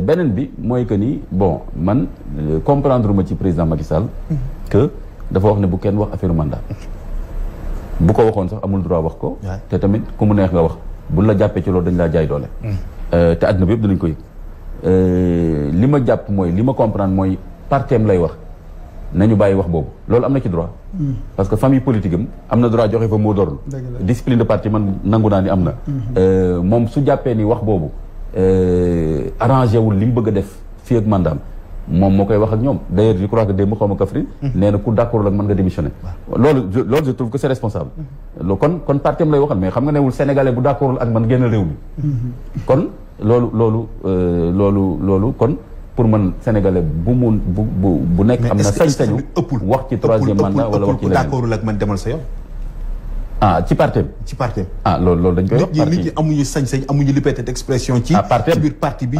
Speaker 2: beneen bi mooy que ni bon man comprendre ma ci président Macky Sall que dafa wax ne bu kenn wax affaire mandat bu ko waxoon sax amul droit wax ko te tamit ku mu neex nga wax buñ la jàppee ci loolu dañ laa jaay doole te àddina bi yëpp dinañ ko yëg li ma jàpp mooy li ma comprendre mooy partem lay wax nañu bàyyi wax boobu loolu am na ci droit parce que famille politique am na droit joxe fa moo dorul discipline de parti man nangu naa ni am na moom su jàppee ni wax boobu arrangé wul li mu bëgg a def fii ak mandaam moom moo koy wax ak ñoom d'ailleurs je crois que démb xaw ma Kaffrine nee na ku d'accord ak mën nga démissionner loolu je trouve que c'est responsable kon partem lay waxal mais xam nga newul sénégalais bu d'accord ak man génn réew mi kon loolu kon pour man sénégalais bu nekk am na sañ-sañu wax ci troisième mandat wala wax ci leneen
Speaker 1: d'accord ak man demal sa yoon
Speaker 2: ci partem loolu dañ koy wax
Speaker 1: nit ñi amuñu sañ-sañ amuñu liberté d'expression ci biir parti bi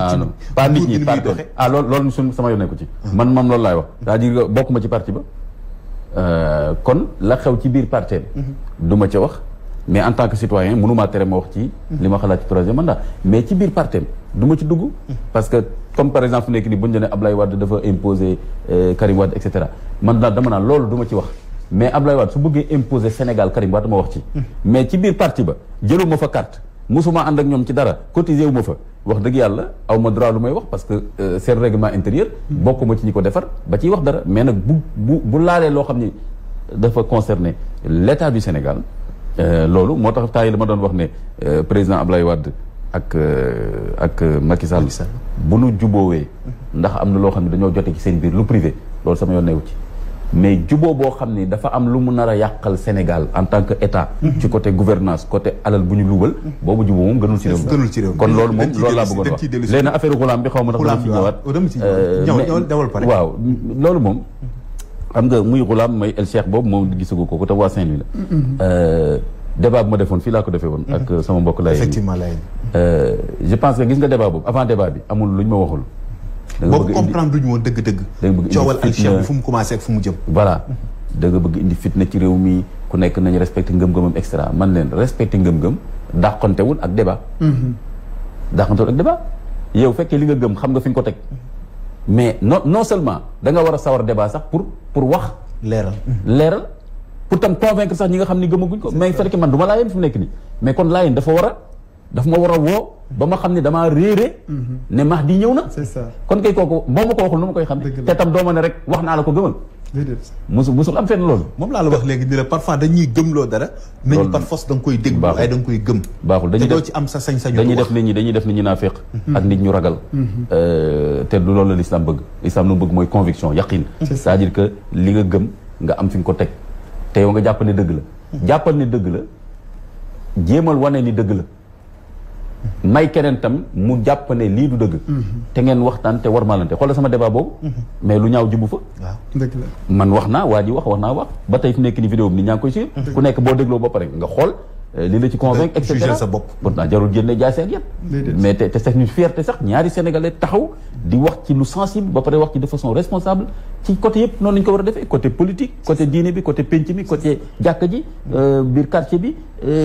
Speaker 2: pas nit ñi partem loolu suñ sama yoon nekku ci man moom loolu laay wax c'est-à-dire bokkuma ci parti ba kon la xew ci biir partem du ma ca wax mais en tant que citoyen mënumaa tere ma wax ci li ma xalaat ci troisième mandat mais ci biir partem du ma ci dugg parce que comme par exemple fu nekk ni buñu ne Ablaye Wade dafa imposer Karim Wade et cetera man daal dama naan loolu du ma ci wax mais Ablaye Wade su bëggee imposer Sénégal Karim Wade ma wax ci mais ci biir parti ba jëluma fa carte musuma ànd ak ñoom ci dara cotisé wu ma fa wax dëgg yàlla aw ma droit lu may wax parce que seen règlement intérieur bokkuma ci ñi ko defar ba ciy wax dara mais nag bu laalee loo xam ni dafa concerner l'état du Sénégal loolu moo tax temps yi dama doon wax ne président Ablaye Wade ak Macky Sall bu nu juboowee ndax am na loo xam ne dañoo jote ci seen biir lu privé loolu sama yoon newu ci mais juboo boo xam ni dafa am lu mu nar a yàqal Sénégal en tant que état ci côté gouvernance côté alal bu ñu luubal boobu juboo moom gënul ci réew kon loolu moom loolu laa bëggoon wax léegi nag affaire xulaam bi xaw ma ndax dama ci ñëwaat waaw loolu moom xam nga muy xulaam may El Cheikh boobu moom gisagu ko te waa Saint-Louis la débat bu ma defoon fii laa ko defee woon ak sama mbokk lay
Speaker 1: effectivement
Speaker 2: je pense que gis nga débat boobu avant débat bi amul lu ñu ma waxul
Speaker 1: boo ko comprendre duñu woon dëgg-dëgg coowal Al Cheikh bi fu mu commencé ak fu mu jëm
Speaker 2: voilà da nga bëgg indi fitna ci réew mi ku nekk nañu respecté ngëm-ngëmam extra man leen respecté ngëm-ngëm dàqantewul ak débat dàqantewul ak débat yow fekkee li nga gëm xam nga fi nga ko teg mais non seulement da nga war a sawar débat sax pour wax leeral pour tam convaincre sax ñi nga xam ni gëmaguñ ko mais fekk man du ma laayeen fi mu nekk nii mais kon laayeen daf ma war a woo ba ma xam ne damaa réere ne Mahdi ñëw na
Speaker 3: c'est ça
Speaker 2: kon kay kooku boo ma ko waxul nu ma koy xam te tam doo ma ne rek wax naa la ko gëmal musul am fenn loolu
Speaker 1: moom laa la wax léegi ni la parfois dañuy gëmloo dara nañu par force da nga koy dégg waaye da nga koy gëm
Speaker 2: baaxul
Speaker 1: te doo ci am sa sañ-sañu
Speaker 2: dañuy def nit ñi naafeq ak nit ñu ragal te du loolu la l'islam bëgg l'islam lu mu bëgg mooy conviction yaqin c'est-à-dire que li nga gëm nga am fi nga ko teg te yow nga jàpp ne dëgg la jàppal ne dëgg la jéemal wane ni dëgg la may keneen tam mu jàpp ne lii du dëgg te ngeen waxtaan te war maalante xoolal sama débat boobu mais lu ñaaw jubu fa
Speaker 3: waaw dëgg la
Speaker 2: man wax naa waa ji wax naa wax ba tey fi nekk ni vidéo bi nit ñaa ngi koy suivre ku nekk boo dégloo ba pare nga xool li la ci convaincre et cetera
Speaker 1: sa bopp
Speaker 2: pourtant jarul génne jaase ak yéen mais te sax ñu fierté sax ñaari sénégalais taxaw di wax ci lu sensible ba pare wax ci de façon responsable ci côté yëpp noonu lañu ko war a defee côté politique côté diine bi côté penc bi côté jàkka ji biir quartier bi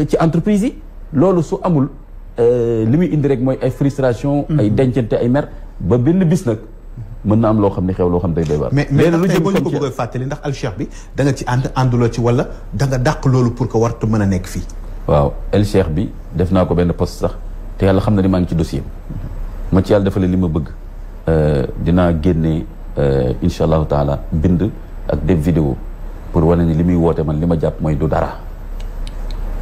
Speaker 2: ci entreprise yi loolu su amul li muy indi rek mooy ay frustration ay dencante ay mer ba benn bis nag mën na am loo xam ne xew loo xam day doy waar
Speaker 1: mais lu jëm ko bëgg a fàttali ndax al cheikh bi da nga ci ànduloo ci wala da nga dàq loolu pour que wartu mën a nekk fii
Speaker 2: waaw el cheikh bi def naa ko benn poste sax te yàlla xam na ni maa ngi ci dossier ma ci yàlla defale li ma bëgg dinaa génne insha allahu taala bind ak def vidéo pour wane ni li muy woote man li ma jàpp mooy du dara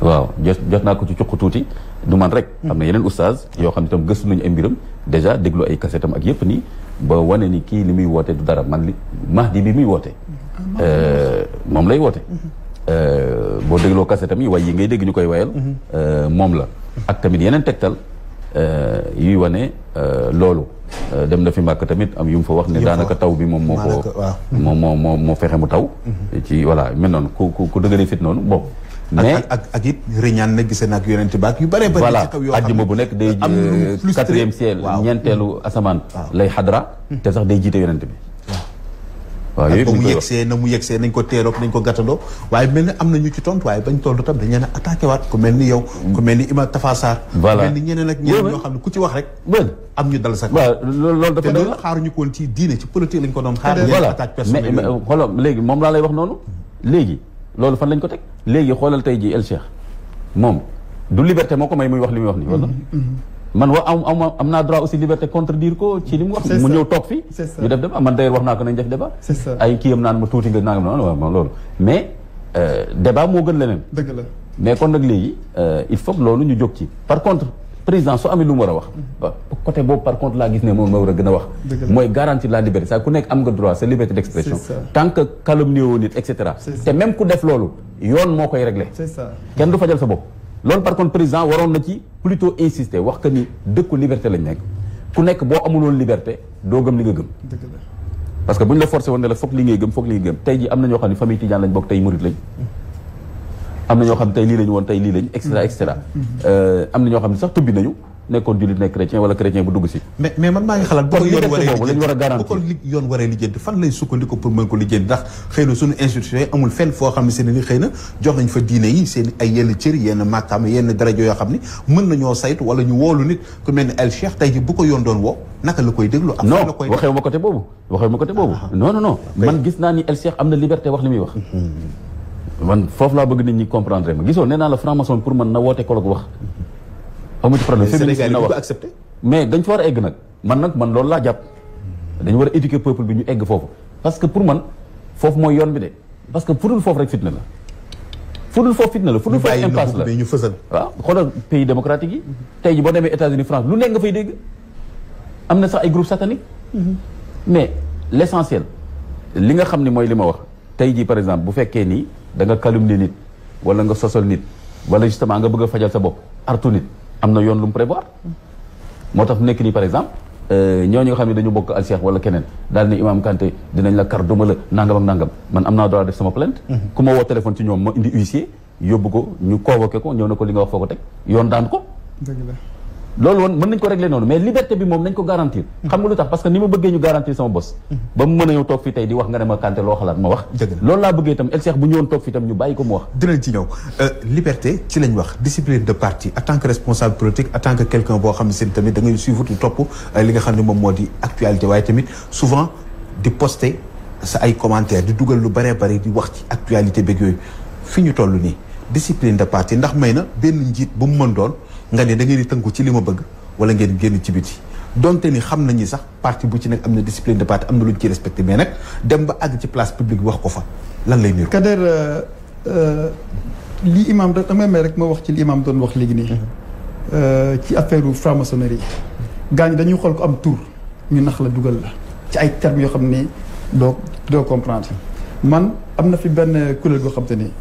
Speaker 2: waaw jot naa ko ci cuq tuuti du man rek am na yeneen oustaz yoo xam ne itam gëstu nañu ay mbiram déjà déglu ay kasetam ak yëpp nii ba wane ni kii li muy woote du dara man li Mahdi bi muy woote moom lay woote boo dégloo kasetam yi way yi ngay dégg ñu koy wayal moom la ak tamit yeneen tegtal yuy wane loolu dem na fi Màkk tamit am yu mu fa wax ne daanaka taw bi moom moo ko moo fexe mu taw ci voilà mel noonu ku dëgëlee fit noonu bon mais
Speaker 1: ak it riñaan na gisee naag yonent baak yu bare bare
Speaker 2: voilà ajjuma bu nekk day quatrième ciel ñeenteelu asamaan lay xadra te sax day jiite yonent bi waaw yooyu
Speaker 1: ba mu yegsee na mu yegsee nañ ko teeroog nañ ko gàttandoo waaye mel ni am na ñu ci tontu waaye bañ tontu tam dañ leen a attaqué waat ku mel ni yow ku mel ni Imam Tafa Sarr
Speaker 2: voilà
Speaker 1: ku mel ni ñeneen ak ñeneen ñoo xam ne ku ci wax rek am ñu dal sax
Speaker 2: waaw loolu dafa
Speaker 1: te loolu xaaruñu ko woon ci diine ci politique lañ ko doon xaar
Speaker 2: voilà
Speaker 1: attaque personnelle
Speaker 2: mais xoolal léegi moom laa lay wax noonu léegi loolu fan lañ ko teg léegi xoolal tey ji El Cheikh moom du liberté moo ko may muy wax li muy wax nii wala man am naa droit aussi liberté contredire ko ci li mu wax mu ñëw toog fi ñu def débat man d'ailleurs wax naa ko nañ def débat ay kii am naan ma tuuti nga nangam noonu waaw loolu mais débat moo gën leneen
Speaker 3: dëgg la
Speaker 2: mais kon nag léegi il faut que loolu ñu jóg ci par contre président soo amee lu mu war a wax côté boobu par contre laa gis ne moom ma war a gën a wax mooy garantir la liberté ça ku nekk am nga droit sa liberté d'expression tant que calomnie woo nit et cetera te même ku def loolu yoon moo koy réglé kenn du fajal sa bopp loolu par contre président waroon na ci plutôt insister wax que ni dëkku liberté lañ nekk ku nekk boo amuloon liberté doo gëm li nga gëm parce que bu ñu la forcé woon ne la foog li ngay gëm foog li ngay gëm tey ji am na ñoo xam ne famille Tidiane lañ bokk tey murid lañ am na ñoo xam ne tey lii lañu woon tey lii lañ et cetera am na ñoo xam ne sax tubbi nañu nekkoon jullit nekk chrétien wala chrétien bu dugg si
Speaker 1: mais man maa ngi xalaat bu ko yoon waree lijjanti fan lay sukkandiku pour mën ko lijjanti ndax xëy na suñu institution yi amul fenn foo xam ne seen ni xëy na jox nañ fa diine yi seen ay yenn cër yenn màkkaam yenn darajo yoo xam ne mën nañoo saytu wala ñu woolu nit ku mel ni El Cheikh tey ji bu ko yoon doon woo naka la koy déglu ak
Speaker 2: non waxewu ma côté boobu non man gis naa ni El Cheikh am na liberté wax li muy wax man foofu laa bëgg nit ñi comprendre ma gisoo nee naa la franc-maçon pour man na woote colloque wax amu ci problème féministe na wax
Speaker 1: accepté
Speaker 2: mais dañ fa war a egg nag man loolu laa jàpp dañu war a éduquer peuple bi ñu egg foofu parce que pour man foofu mooy yoon bi de parce que fudul foofu rek fitna la fudul foofu impasse la
Speaker 1: ñu fësal
Speaker 2: waaw xoolal pays démocratique yi tey ji boo demee États-Unis France lu nekk nga fay dégg am na sax ay groupe satanique mais l'essentiel li nga xam ni mooy li ma wax tey ji par exemple bu fekkee nii da nga calomnier nit wala nga sosal nit wala justement nga bëgg a fajal sa bopp artu nit am na yoon lu mu prévoir moo tax nekk nii par exemple ñooñu nga xam ne dañu bokk al Cheikh wala keneen daal ne Imam Kanté dinañ la kar duma la nangam ak nangam man am naa droit def sama plainte ku ma woo téléphone ci ñoom ma indi huissier yóbbu ko ñu convoqué ko ñëw na ko li nga wax foo ko teg yoon daan ko
Speaker 3: dëgg la
Speaker 2: loolu woon mën nañ ko régler noonu mais liberté bi moom nañ ko garantir. xam nga lu tax parce que ni ma bëggee ñu garantir sama bos. ba mu mën a ñëw toog fii tey di wax nga ne ma Kanté loo xalaat ma wax. loolu laa bëggee itam El Cheikh bu ñëwoon toog fii itam ñu bàyyi ko mu wax.
Speaker 1: dinañ ci ñëw liberté ci lañ wax discipline de parti en tant que responsable politique en tant que quelqu'un boo xam ne seen tamit da ngay suivre di topp li nga xam ne moom moo di actualité waaye tamit souvent di poster sa ay commentaires di dugal lu bëree bëri di wax ci actualité beeg yooyu fi ñu toll nii discipline de parti ndax may na benn njiit bu mu mën doon nga ne da ngeen di tënku ci li ma bëgg wala ngeen génn ci biti donte ni xam nañu sax parti bu ci nekk am na discipline de parti am na lu ñu ci respecté mais nag dem ba àgg ci place publique wax ko fa lan lay niru.
Speaker 3: Kader li imam damay may rek ma wax ci li imam doon wax léegi nii. ci affaire franc-maçonnerie gaañ dañuy xool ko am tur ñu nax la dugal la ci ay termes yoo xam ne doo comprendre man am na fi benn kuréel goo xam te ni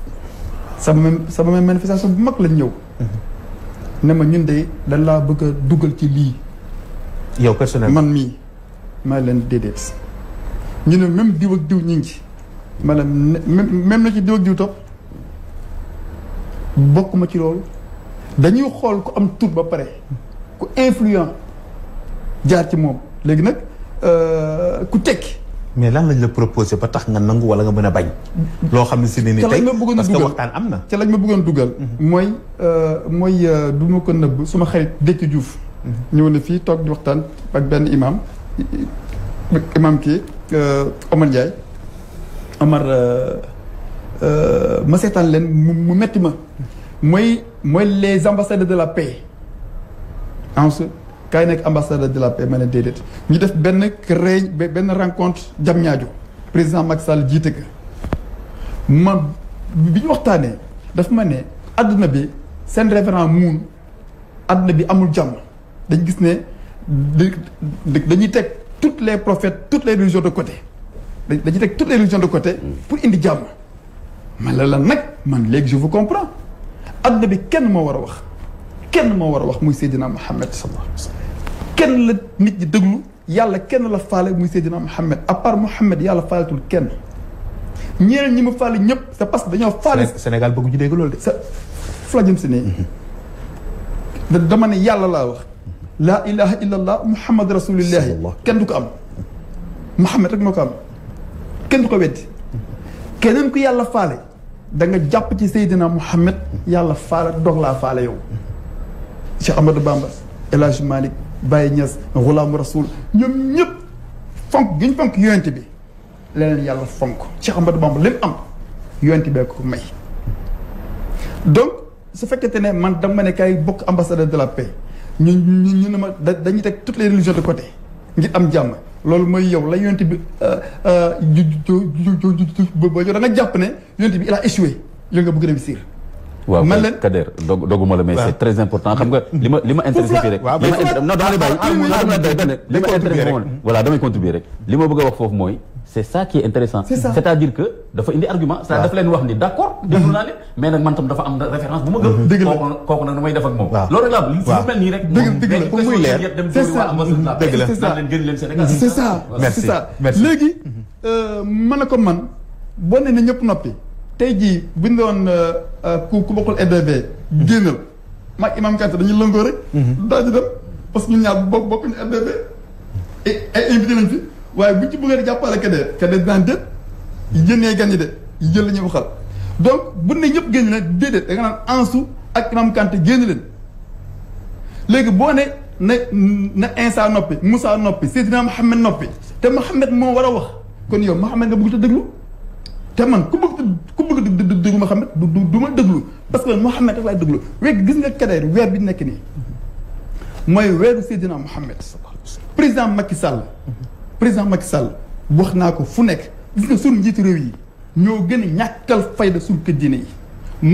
Speaker 3: sama manifestation bu mag lañ ñëw. ne ma ñun de dañ laa bëgg a dugal ci lii.
Speaker 1: yow personnellement
Speaker 3: man mii maa leen déedéet. ñu ne même diw ak diw ñu ngi ci. maanaam même na ci diw ak diw topp bokkuma ci loolu. dañuy xool ku am tur ba pare ku influent jaar ci moom léegi nag ku tekki.
Speaker 1: mais lan lañ la proposé ba tax nga nangu wala nga mën a bañ. loo xam ne si ne ni tey parce que waxtaan am na.
Speaker 3: ca lañ ma bëggoon dugal. mooy du ma ko nëbb suma xarit Déthié Diouf. ñëw na fii toog di waxtaan ak benn imam kii Omar Ndiaye. Omar ma seetaan leen mu metti ma. mooy les ambassadeurs de la paix. ensuite kaay nekk ambassadeur de la paix ma ne déedéet ñu def benn rencontre Diamniadio président Macky Sall jiite ko ma bi ñu waxtaanee daf ma ne adduna bi seen référent muun adduna bi amul jàmm dañ gis ne dañuy teg toutes les prophètes toutes les religions de côté dañuy teg toutes les religions de côté pour indi jàmm man la nag man léegi je vous comprends adduna bi kenn moo war a wax muy Seydina Mohamed sallallahu alayhi wa sallam kenn la nit ñi déglu yàlla kenn la faale muy Seydina Mohamed à part Mohamed yàlla faaletul kenn ñeneen ñi ma faale ñëpp c'est parce que dañoo faale.
Speaker 1: Sénégal bëgg ñu dégg loolu de.
Speaker 3: fu la jëm si ne dama ne yàlla laa wax laa ilaha illallah Muhammad rasulillahi kenn du ko am Mohamed rek moo ko am kenn du ko weddi keneen ku yàlla faale da nga jàpp ci Seydina Mohamed yàlla faale doog laa faale yow Cheikh Amadou Bamba El Hadj Malick Baye Niass Ghulaam Rasoul ñoom ñëpp fonk gi ñu fonk yonent bi leneen yàlla fonk Cheikh Amadou Bamba li mu am yonent bee ko may donc su fekkente ne man dama ne kay bokk ambassadeur de la paix ñu ne ma dañuy teg toutes les religions de côté ngir am jàmm loolu mooy yow la yonent bi ba yow da nga jàpp ne yonent bi il a échoué yow nga bëgg réussir.
Speaker 2: waaw Kader doguma la mais c'est très important xam nga li ma intéressé fii rek non dama lay bàyyi li ma intéressé moom voilà damay contribuer rek li ma bëgg a wax foofu mooy c'est ça qui est intéressant c'est-à-dire que dafa indi argument c'est-à-dire dafa leen wax ni d'accord déglu naa ne mais nag man tam dafa am référence bu ma gëm kooku nag damay def ak moom loolu rek laa si lu mel nii rek
Speaker 3: dëgg la
Speaker 2: pour muy leer c'est ça
Speaker 1: dëgg la
Speaker 2: naan leen gën leen Sénégal
Speaker 3: c'est ça c'est ça léegi mën a ko man boo ne ne ñëpp noppi tey jii buñ doon ku bokkul EDV génnal maag Imam Kanté dañuy lëngoo rek daa di dem parce que ñun ñaar bokkuñu EDV ay invité nañ fi waaye buñ ci bëggee jàppale Kader dinaan déet yéen ñee gan ñi de jël la ñuy waxal donc bu ne ñëpp génn na déedéet da nga naan Ansou ak Imam Kanté génn leen léegi boo ne na Insa noppi Moussa noppi Seydina Mohamed noppi te Mohamed moo war a wax kon yow Mohamed nga bëgg te déglu te man ku bëgg déglu Mohamed du ma déglu parce que Mohamed rek laay déglu weeg gis nga Kader weer bi nekk nii mooy weeru Seydina Mohamed président Macky Sall wax naa ko fu nekk gis nga suñu njiitu réew yi ñoo gën a ñàkkal fayda suñu kër diine yi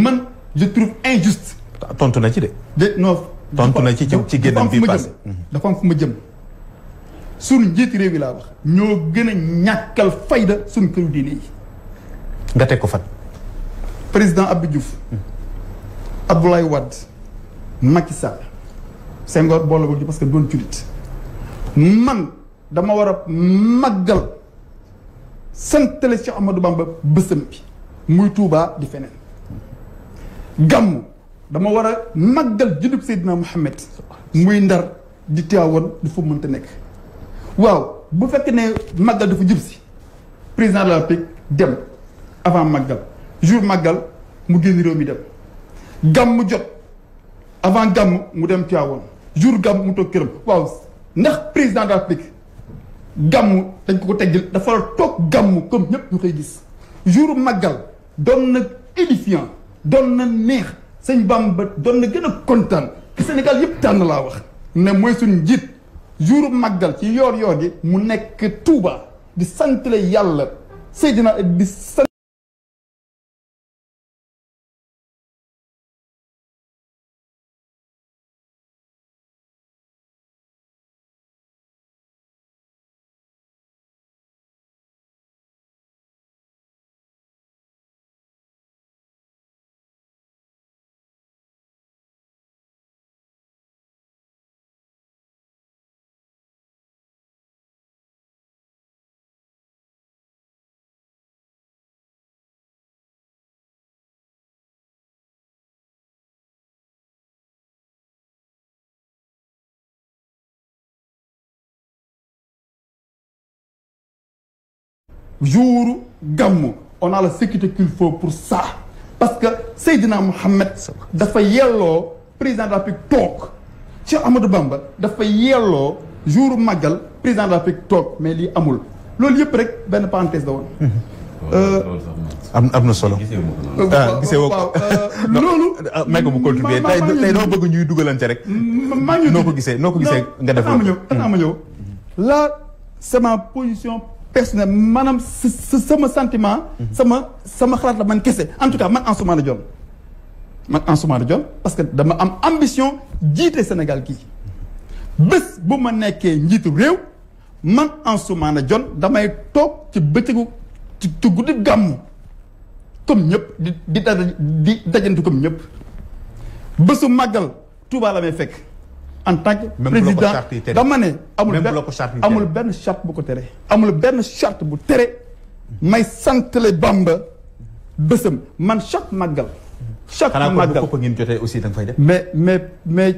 Speaker 3: man je trouve injuste.
Speaker 1: tontu na ci de.
Speaker 3: non
Speaker 1: tontu na ci génnam bii passé
Speaker 3: dafa am fu ma jëm suñu njiitu réew yi laa wax ñoo gën a ñàkkal fayda suñu kër diine yi.
Speaker 1: nga teg ko fan.
Speaker 3: président Abdou Diouf Abdoulaye Wade Macky Sall Senghor boole ko parce que doon jullit man dama war a màggal santale Cheikh Ahmadou Bamba bësam bi muy Touba di feneen gàmmu dama war a màggal juddub Seydina Mohamed muy Ndar di Tivaouane dafa mënta nekk. waaw bu fekkee ne màggal dafa jub si président de la République dem avant màggal jour màggal mu génn réew mi dem gàmm jot avant gàmm mu dem Tivaouane jour gàmm mu toog këram waaw ndax président de la République gàmm dañ ko teggil dafa toog gàmm comme ñëpp ñu koy gis jour màggal doon na édifiant doon na neex sëñ Bamba doon na gën a kontaan ki Sénégal yëpp tànn laa wax ne mooy suñu njiit jour màggal ci yoor gi mu nekk Touba di santale yàlla Seydina di sant jour gàmmu on a la sécurité qu'il faut pour ça parce que Seydina Mohamed dafa yelloo président de la République toog Cheikh Amadou Bamba dafa yelloo jour màggal président de la République toog mais lii amul loolu yëpp rek benn parenthèse la woon.
Speaker 1: am na solo. gisee woo ko loolu. may ko bu contribuer tey doo bëgg ñuy dugalante rek.
Speaker 3: maa ngi
Speaker 1: noo ko gisee nga def.
Speaker 3: ma ñëw là c'est ma position personnelle maanaam sama sentiment. sama xalaat la man kese en tout cas man Ansoumana Dione parce que dama am ambition jiite Sénégal kii bés bu ma nekkee njiitu réew man Ansoumana Dione damay toog ci bëccëgu ci guddi gàmmu comme ñëpp di dajante comme ñëpp bésu màggal Touba la may fekk en tant que président dama ne amul benn charte bu ko tere amul benn charte bu tere may santale Bamba bésam man chaque màggal
Speaker 1: màggal ko ngeen jotee aussi da nga fay def
Speaker 3: mais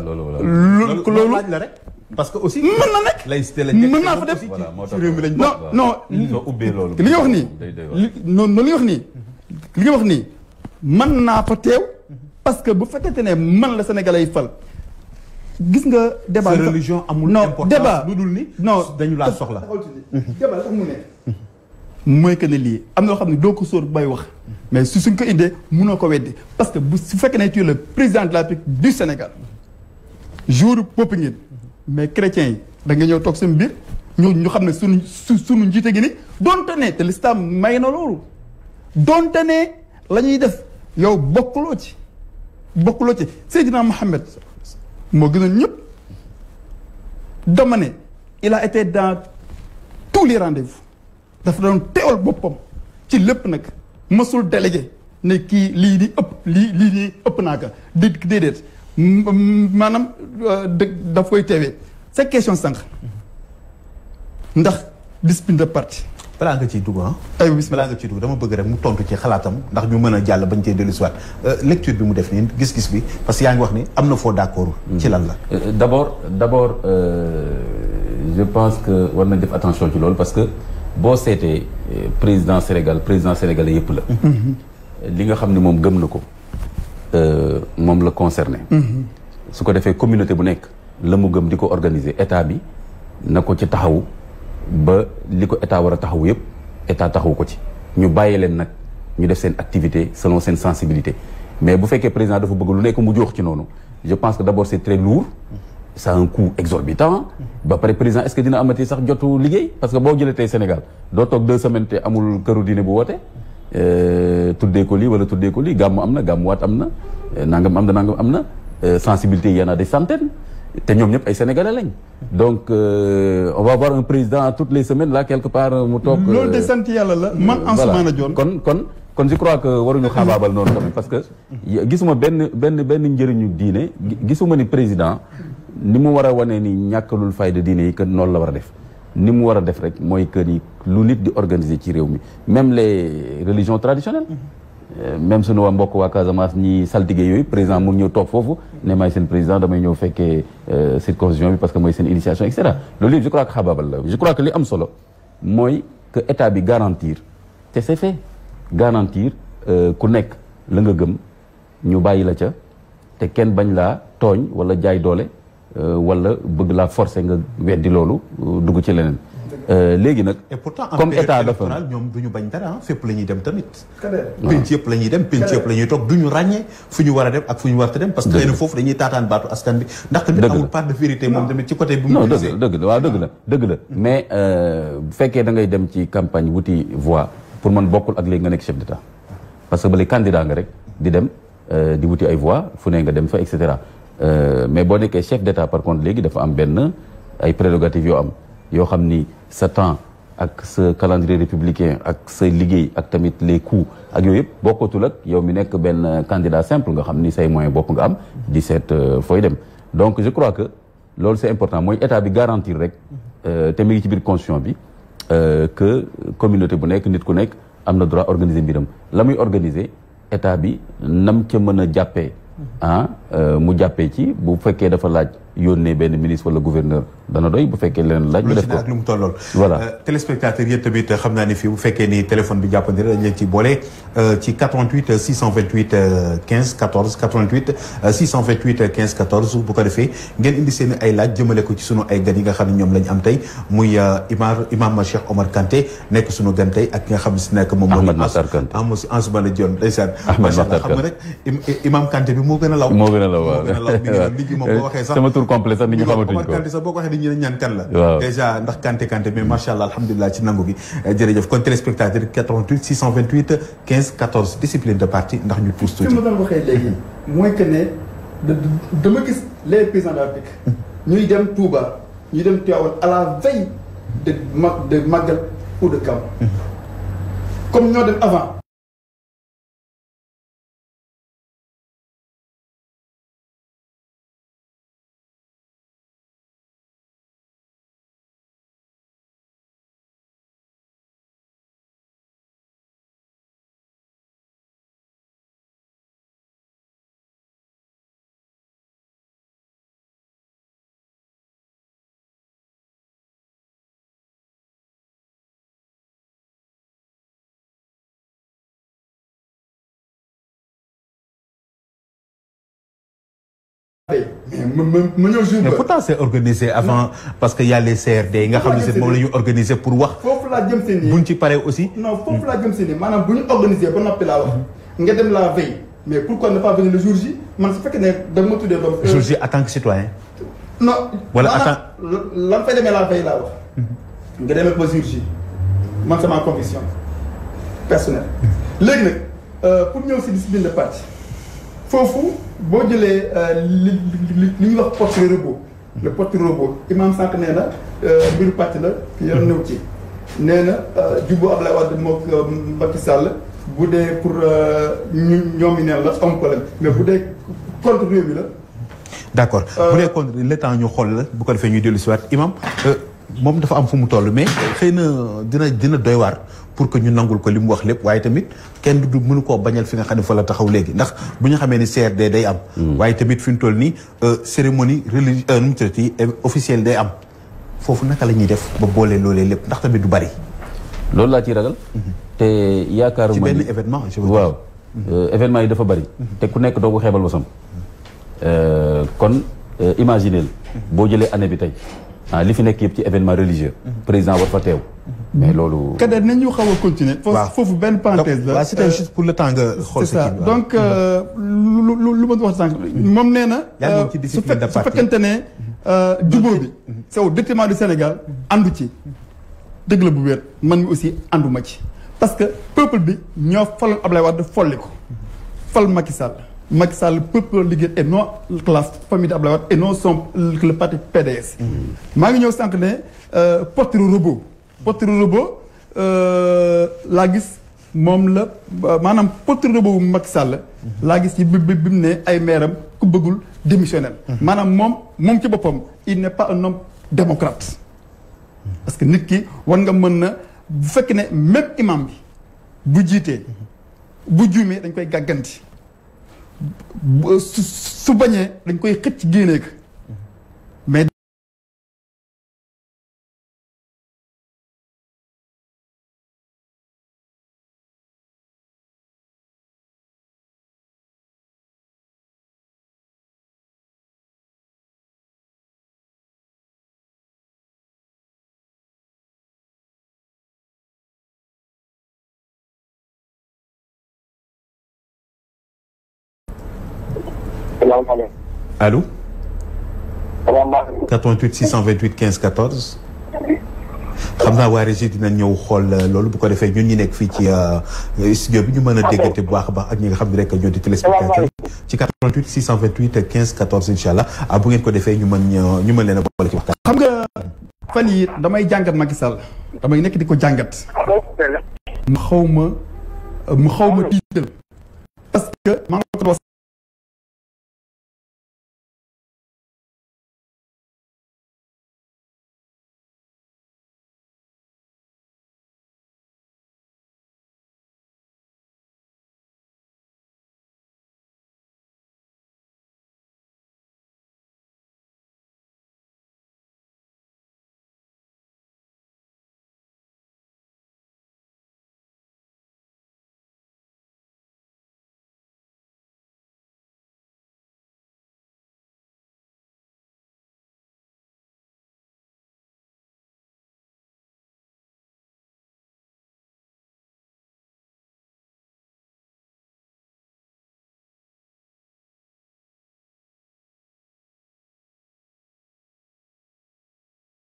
Speaker 3: loolu laaj la rek parce que aussi mën na nekk mën naa fa def ci réew mi lañ non li nga wax nii noonu li nga wax nii li nga wax nii mën naa fa teew parce que bu fekkente ne man la Sénégalais yi fal gis nga débat
Speaker 1: religion amul importance lu dul ni dañu laa soxla
Speaker 3: débat sax mu ne mooy que ne lii am na loo xam ne doo ko sóor bay wax mais suñ ko indee mënoo ko weddi parce que bu su fekkee ne tu es le président de la République du Sénégal jour bopp ngeen mais chrétiens yi da nga ñëw toog seen biir ñu xam ne suñu njiite gi ni donte ne te l'islam may na loolu donte ne la ñuy def yow bokkuloo ci Seydina Mohamed moo gënoon ñëpp dama ne il a été dans tous les rendez-vous dafa doon teewal boppam ci lépp nag mësul délégué ne kii lii di ëpp lii di ëpp naa ko déedéet maanaam daf koy teewee cette question sànq ndax discipline de parti.
Speaker 1: balaa nga ciy dugg
Speaker 3: ay bis
Speaker 1: balaa nga ciy dugg dama bëgg rek mu tontu ci xalaatam ndax ñu mën a jàll bañ cee dellu si waat lecture bi mu def nii gis-gis bi parce que yaa ngi wax ni am na foo d'accord ci lan la.
Speaker 2: d'abord je pense que war nañ def attention ci loolu parce que boo seetee président sénégalais yëpp la. li nga xam ne moom gëm na ko moom la concerné. su ko defee communauté bu nekk la mu gëm di ko organiser état bi na ko ci taxawu ba li ko état war a taxawu yëpp état taxawu ko ci ñu bàyyi leen nag ñu def seen activité selon seen sensibilité mais bu fekkee président dafa bëgg lu nekk mu jox ci noonu je pense que d'abord c'est très lourd ça a un coût exorbitant ba pare président est-ce que dina amati sax jotu liggéey parce que boo jëlee tey Sénégal doo toog 2 semaines te amul këru diine bu woote tuddee ko lii wala tuddee ko lii gàmmu am na gàmmuwaat am na nangam am na sensibilité yi y en a des centaines te ñoom ñëpp ay sénégalais lañ donc on va avoir un président toutes les semaines là quelque part mu toog.
Speaker 3: loolu de sant yàlla la man Ansoumana Dione
Speaker 2: kon je crois que waruñu xaabaabal noonu tamit parce que gisuma benn njëriñu diine gisuma ni président ni mu war a wane ni ñàkkalul fayda diine yi que noonu la war a def ni mu war a def rek mooy que ni lu nit di organiser ci réew mi même les religions traditionnelles même suñu waa mbokk waa Casamance ñi saltige yooyu président mun ñëw toog foofu ne maay seen président damay ñëw fekkee circoncision bi parce que mooy seen initiation et cetera loolu yëpp je crois que xabaabal la je crois que li am solo mooy que état bi garantir te c'est fait garantir ku nekk la nga gëm ñu bàyyi la ca te kenn bañ laa tooñ wala jaay doole wala bëgg laa forcer nga weddi loolu dugg ci leneen léegi nag
Speaker 1: et pourtant
Speaker 2: comme état dafa
Speaker 1: ñoom du ñu bañ dara fépp la ñuy dem tamit pénc yëpp la ñuy dem pénc yëpp la ñuy toog du ñu ràññee fu ñu war a dem ak fu ñu war a dem parce que xëy na foofu dañuy taataan baatu askan bi ndax tamit amul part de vérité moom tamit ci côté bi
Speaker 2: non dëgg la waaw dëgg la mais bu fekkee da ngay dem ci campagne wuti voix pour man bokkul ak léegi nga nekk chef d'état parce que bale candidat nga rek di dem di wuti ay voix fu ne nga dem fa et cetera mais boo nekkee chef d'état par contre léegi dafa am benn ay prérogatives yoo am yoo xam ni sa temps ak sa calendrier républicain ak sa liggéey ak tamit les coûts ak yooyu yëpp bokkatul ak yow mi nekk benn candidat simple nga xam ni say moyens bopp nga am di seet fooy dem donc je crois que loolu c'est important mooy état bi garantir rek te mi ngi ci biir constitution bi que communauté bu nekk nit ku nekk am na droit organiser mbiram la muy organiser état bi nam ca mën a jàppee mu jàppee ci bu fekkee dafa laaj yónnee benn ministre wala gouverneur dana doy bu fekkee leneen laaj. ñu def ko
Speaker 1: ak lu mu tollool.
Speaker 2: voilà
Speaker 1: téléspectateurs yéen tamit xam naa ni fii bu fekkee ni téléphone bi jàppandi dañ leen ci boole ci 88 628 15 14 88 628 15 14 bu ko defee ngeen indi seen ay laaj jëmale ko ci sunu ay gan yi nga xam ne ñoom lañ am tey muy imam Cheikh Omar Kanté nekk sunu gan tey ak ki nga xam ne si nekk moom moo
Speaker 2: Ahmed Makhtar Kanté
Speaker 1: Ansoumana Dione ndeysaan.
Speaker 2: Ahmed Makhtar
Speaker 1: xam nga rek imam Kanté bi moo gën a law.
Speaker 2: moo gën a law waaw
Speaker 1: nit ñi moom boo waxee sax
Speaker 2: sama tur complet sax nit ñi xamatuñ ko.
Speaker 1: Kanté sax boo ko waxee dañu ne ñaan kan la.
Speaker 2: waaw
Speaker 1: déjà ndax Kanté mais macha allah alhamdulilah ci nangu gi jërëjëf kon téléspectateur 88 628 15 14 discipline de parti ndax ñu pousse tuuti.
Speaker 3: fi ma doon waxee léegi mooy que ne dama gis les présidents de la République ñuy dem Touba ñuy dem Tivaouane à la veille de Magal ou de Gàmmu comme ñoo dem avant. mais
Speaker 1: pourtant c'est organisé avant parce que y a les CRD yi nga xam ne moom la ñu organisé pour wax.
Speaker 3: foofu laa jëm si nii
Speaker 1: buñ ci paree aussi.
Speaker 3: non foofu laa jëm si nii maanaam bu ñu organisé ba noppi laa wax. nga dem la veille mais pourquoi ne pas venir le jour J man su fekkee ne da ma tuddee doom.
Speaker 1: jour J en tant que citoyen.
Speaker 3: non
Speaker 1: wala
Speaker 3: lan fay demee la veille laa wax. nga demee ba jour J man sama conviction personnelle. léegi nag pour ñëw si discipline de parti foofu. boo jëlee li ñuy wax portrait robot le portrait robot imam sànq nee na mbiru parti la yor nëw ci nee na jubbu Abdoulaye Wade mook Macky Sall bu dee pour ñoom yi neen la am problème mais bu dee contre réew mi la
Speaker 1: d'accord bu dee contre le temps ñu xool la bu ko defee ñuy dellu si waat imam moom dafa am fu mu toll mais xëy na dina doy waar pour que ñu nangul ko li mu wax lépp waaye tamit kenn du mënu koo bañal fi nga xam ne fa la taxaw léegi ndax bu ñu xamee ni CRD day am. waaye tamit fi mu toll nii cérémonie religieuse nu mu tuddati officielle day am foofu naka la ñuy def ba boole loolee lépp ndax tamit du bari.
Speaker 2: loolu laa ciy ragal. te yaakaaruma
Speaker 1: ci benn événement.
Speaker 2: waaw événement yi dafa bari. te ku nekk doo ko xeebal basam. kon imaginez boo jëlee année bi tey. li fi nekk yëpp ci événement religieux. président war fa teew. mais loolu.
Speaker 3: Kader nañu xaw a continuer.
Speaker 1: waaw
Speaker 3: foofu benn parenthèse la.
Speaker 1: waaw c'était juste pour le temps nga xool.
Speaker 3: c'est ça donc lu ma wax sànq moom nee na. su fekkente ne jubóo bi. c'est au détriment du Sénégal àndu ci. dëgg la bu wér man mi aussi ànduma ci. parce que peuple bi ñoo faloon Ablaye Wade folli ko. fal Macky Sall. Macky Sall peuple liggéey et non la famille d'Ablaye Wade et non le parti PDS. maa ngi ñëw sànq ne portrait robot. portrait robot laa gis moom la maanaam portrait robot bu Macky Sall. laa gis ci bi mu ne ay meeram ku bëggul démissionnel. maanaam moom ci boppam il n'est pas un homme démocrate. parce que nit ki war nga mën na bu fekkee ne même imam bi bu jiitee bu juumee dañ koy gàgganti su bañee dañ koy xëcc génnee ko mais
Speaker 1: allo.
Speaker 4: salaamaaleykum.
Speaker 1: 88 628 15 14. xam naa waa régie dina ñëw xool loolu bu ko defee ñun ñi nekk fii ci studio bi ñu mën a déggante bu baax a baax ak ñi nga xam ne rek ñoo di téléspectateurs ci 88 628 15 14 incha allah bu ngeen ko defee ñu mën leen a boole ci waxtaan.
Speaker 3: xam nga fan yi damay jàngat Macky Sall damay nekk di ko jàngat. mu xaw ma tiital parce que maa ngi ko wax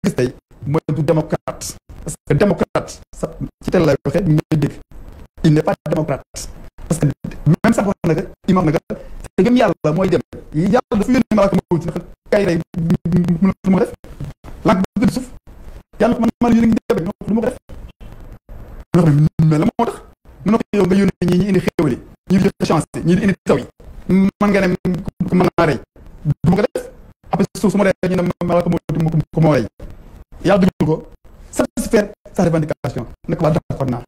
Speaker 3: gis tey mooy du démocrate parce que démocrate sa ci tel lay waxee ñu ngi dégg il n'est pas démocrate parce que même sax wax na ko imam na ko te gëm yàlla mooy dem yàlla dafa yónnee malaaka ma ci naka kay rey mu ma ko def lànk bëgg suuf yàlla ko man yónnee ngi debe du ma ko def mais la moo tax mu ne ko yow nga yónnee ñi indi xéewali ñi di joxe chance ñi di indi taw yi man nga ne mën naa rey du ma ko def après suuf su ma rey ñu ne malaaka moo rey yàlla dugg ko satisfaire sa revendication nekk waa d'accord naa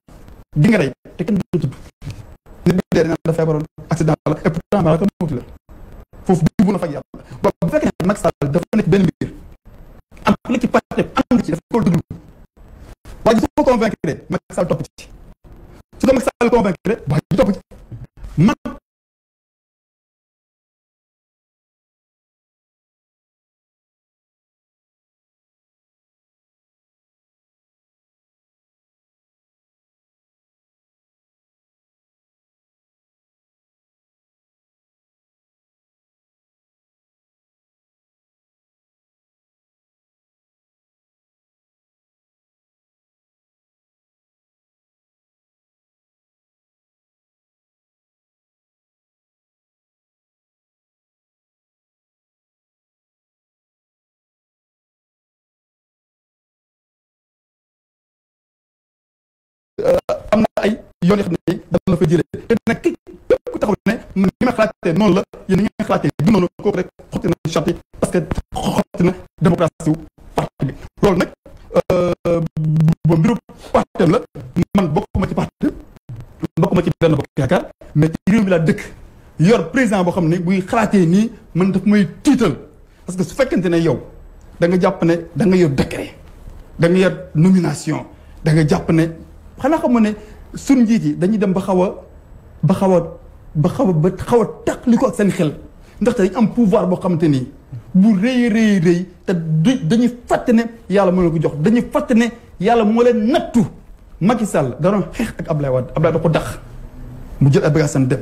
Speaker 3: di nga rey te kenn du tudd nit bi dee na dafa feebaroon accident la et pourtant maa ko mawti la foofu dugg na fa ak yàlla bu fekkee ne Macky Sall dafa nekk benn mbir am li ci parti ànd ci dafa ko dugg waaye su ko convaincre Macky Sall topp ci su ko Macky Sall convaincre waaye ñu topp ci man am na ay yoon yoo xam ne dana la fa jëlee te nag képp ku taxaw ne man ni ma xalaatee noonu la yéen ni nga xalaatee du noonu kooku rek xotti na charte parce que xotti na démocratie wu parti bi loolu nag ba mbiru parti la man bokkuma ci parti bokkuma ci benn bokk yaakaar mais ci réew mi laa dëkk yor président boo xam ne buy xalaatee nii man daf may tiital parce que su fekkente ne yow da nga jàpp ne da nga yor décret da nga yor nomination da nga jàpp ne xanaa xam ne suñ njiit yi dañuy dem ba xaw a taqali ko ak seen xel ndaxte dañ am pouvoir boo xamante ni bu rëy te dañuy fàtte ne yàlla moo leen ko jox dañuy fàtte ne yàlla moo leen nattu Macky Sall da doon xeex ak Ablaye Wade Ablaye da ko dax mu jël ay bagaasam dem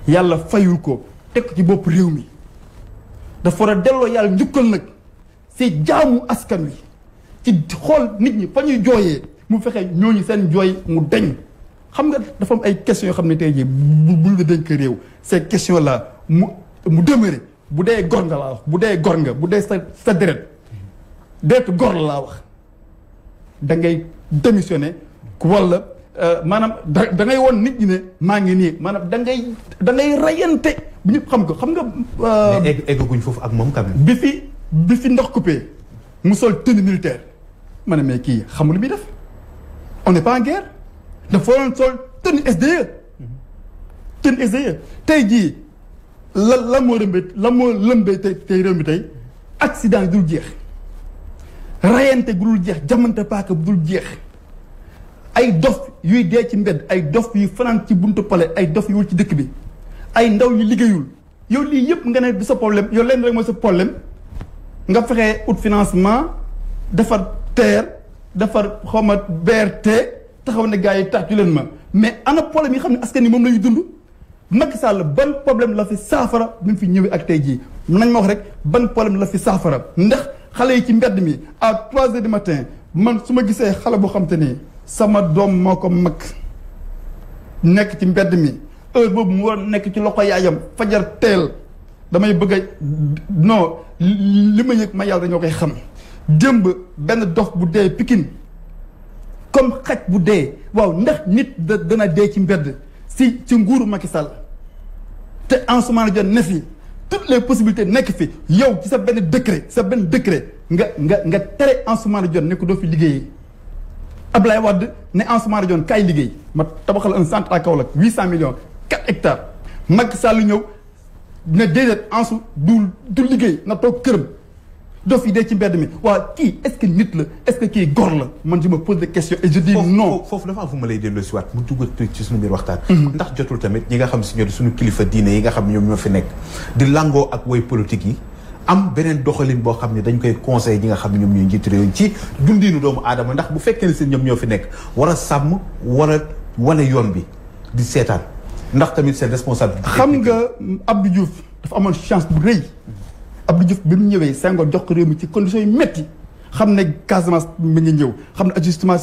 Speaker 3: yàlla fayul ko teg ko ci bopp réew mi dafa war a delloo yàlla njukkal nag si jaamu askan wi ci xool nit ñi fa ñuy jooyee mu fexe ñooñu seen jooy mu dañ xam nga dafa am ay questions yoo xam ne tey jii buñ la dénk réew ces questions là mu demeure bu dee gor nga laa wax bu dee gor nga bu dee sa deret gor la laa wax da ngay démissionner wala maanaam da ngay woon nit ñi ne maa ngi nii maanaam da ngay rayante bu ñëpp xam ko xam nga.
Speaker 1: eggaguñ foofu ak moom quand même.
Speaker 3: bi fi ndox coupé mu sol tenue militaire ma ne mais kii xamul li muy def on n'est pas en guerre dafa waroon sol tenue SDE kenn essayé tey jii la moo lëmbee tey réew mi tey accident yi dul jeex rayante gu dul jeex jamante paaka bu dul jeex ay dof yuy dee ci mbedd ay dof yuy fanaan ci buntu pale ay dof yu wul ci dëkk bi ay ndaw yu liggéeyul yow lii yëpp nga ne du sa problème yow leen rek mooy sa problème nga fexee ut financement defar TER defar xawma BRT taxaw ne gars yi tàccu leen ma mais ana problème yi xam ne askan wi moom la ñu dund Macky Sall ban problème la fi saafara bi mu fi ñëwee ak tey jii nañ ma wax rek ban problème la fi saafara ndax xale yi ci mbedd mi à 3 heures du matin man su ma gisee xale boo xam te ni sama doom moo ko mag nekk ci mbedd mi heure boobu mu war nekk ci loxo yaayam fajar teel damay bëgg a non li ma yëg ma yàlla dañoo koy xam démb benn dof bu dee Pikine comme xaj bu dee waaw ndax nit dana dee ci mbedd ci nguuru Macky Sall te Ansoumana Dione ne fi toutes les possibilités nekk fi yow ci sa benn décret nga tere Ansoumana Dione ne ko doo fi liggéeyee Ablaye Wade ne Ansoumana Dione kaay liggéey ma tabaxal un centre à Kaolack 800 millions 4 hectares Macky Sall ñëw ne déedéet Ansou du liggéey na toog këram doo fi dee ci mbedd mi waaw kii est-ce que nit la est-ce que kii gor la man je me pose des questions et je dis non.
Speaker 1: foofu dafa am fu ma lay dellu si waat mu dugg ci suñu biir waxtaan. ndax jotul tamit ñi nga xam si ñoo di suñu kilifa diine yi nga xam ñoom ñoo fi nekk di langoo ak way politique yi am beneen doxalin boo xam ne dañ koy conseil ñi nga xam ne ñoom ñooy njiitu réew ci dundinu doomu aadama ndax bu fekkee ne seen ñoom ñoo fi nekk war a sàmm war a wane yoon bi di seetaan ndax tamit seen responsabilité.
Speaker 3: xam nga Abdou Diouf dafa amoon chance bu rëy. Abdou Diouf bi mu ñëwee Senghor jox ko réew mi ci conditions yu métti xam ne Casamance mi ngi ñëw xam ne ajustement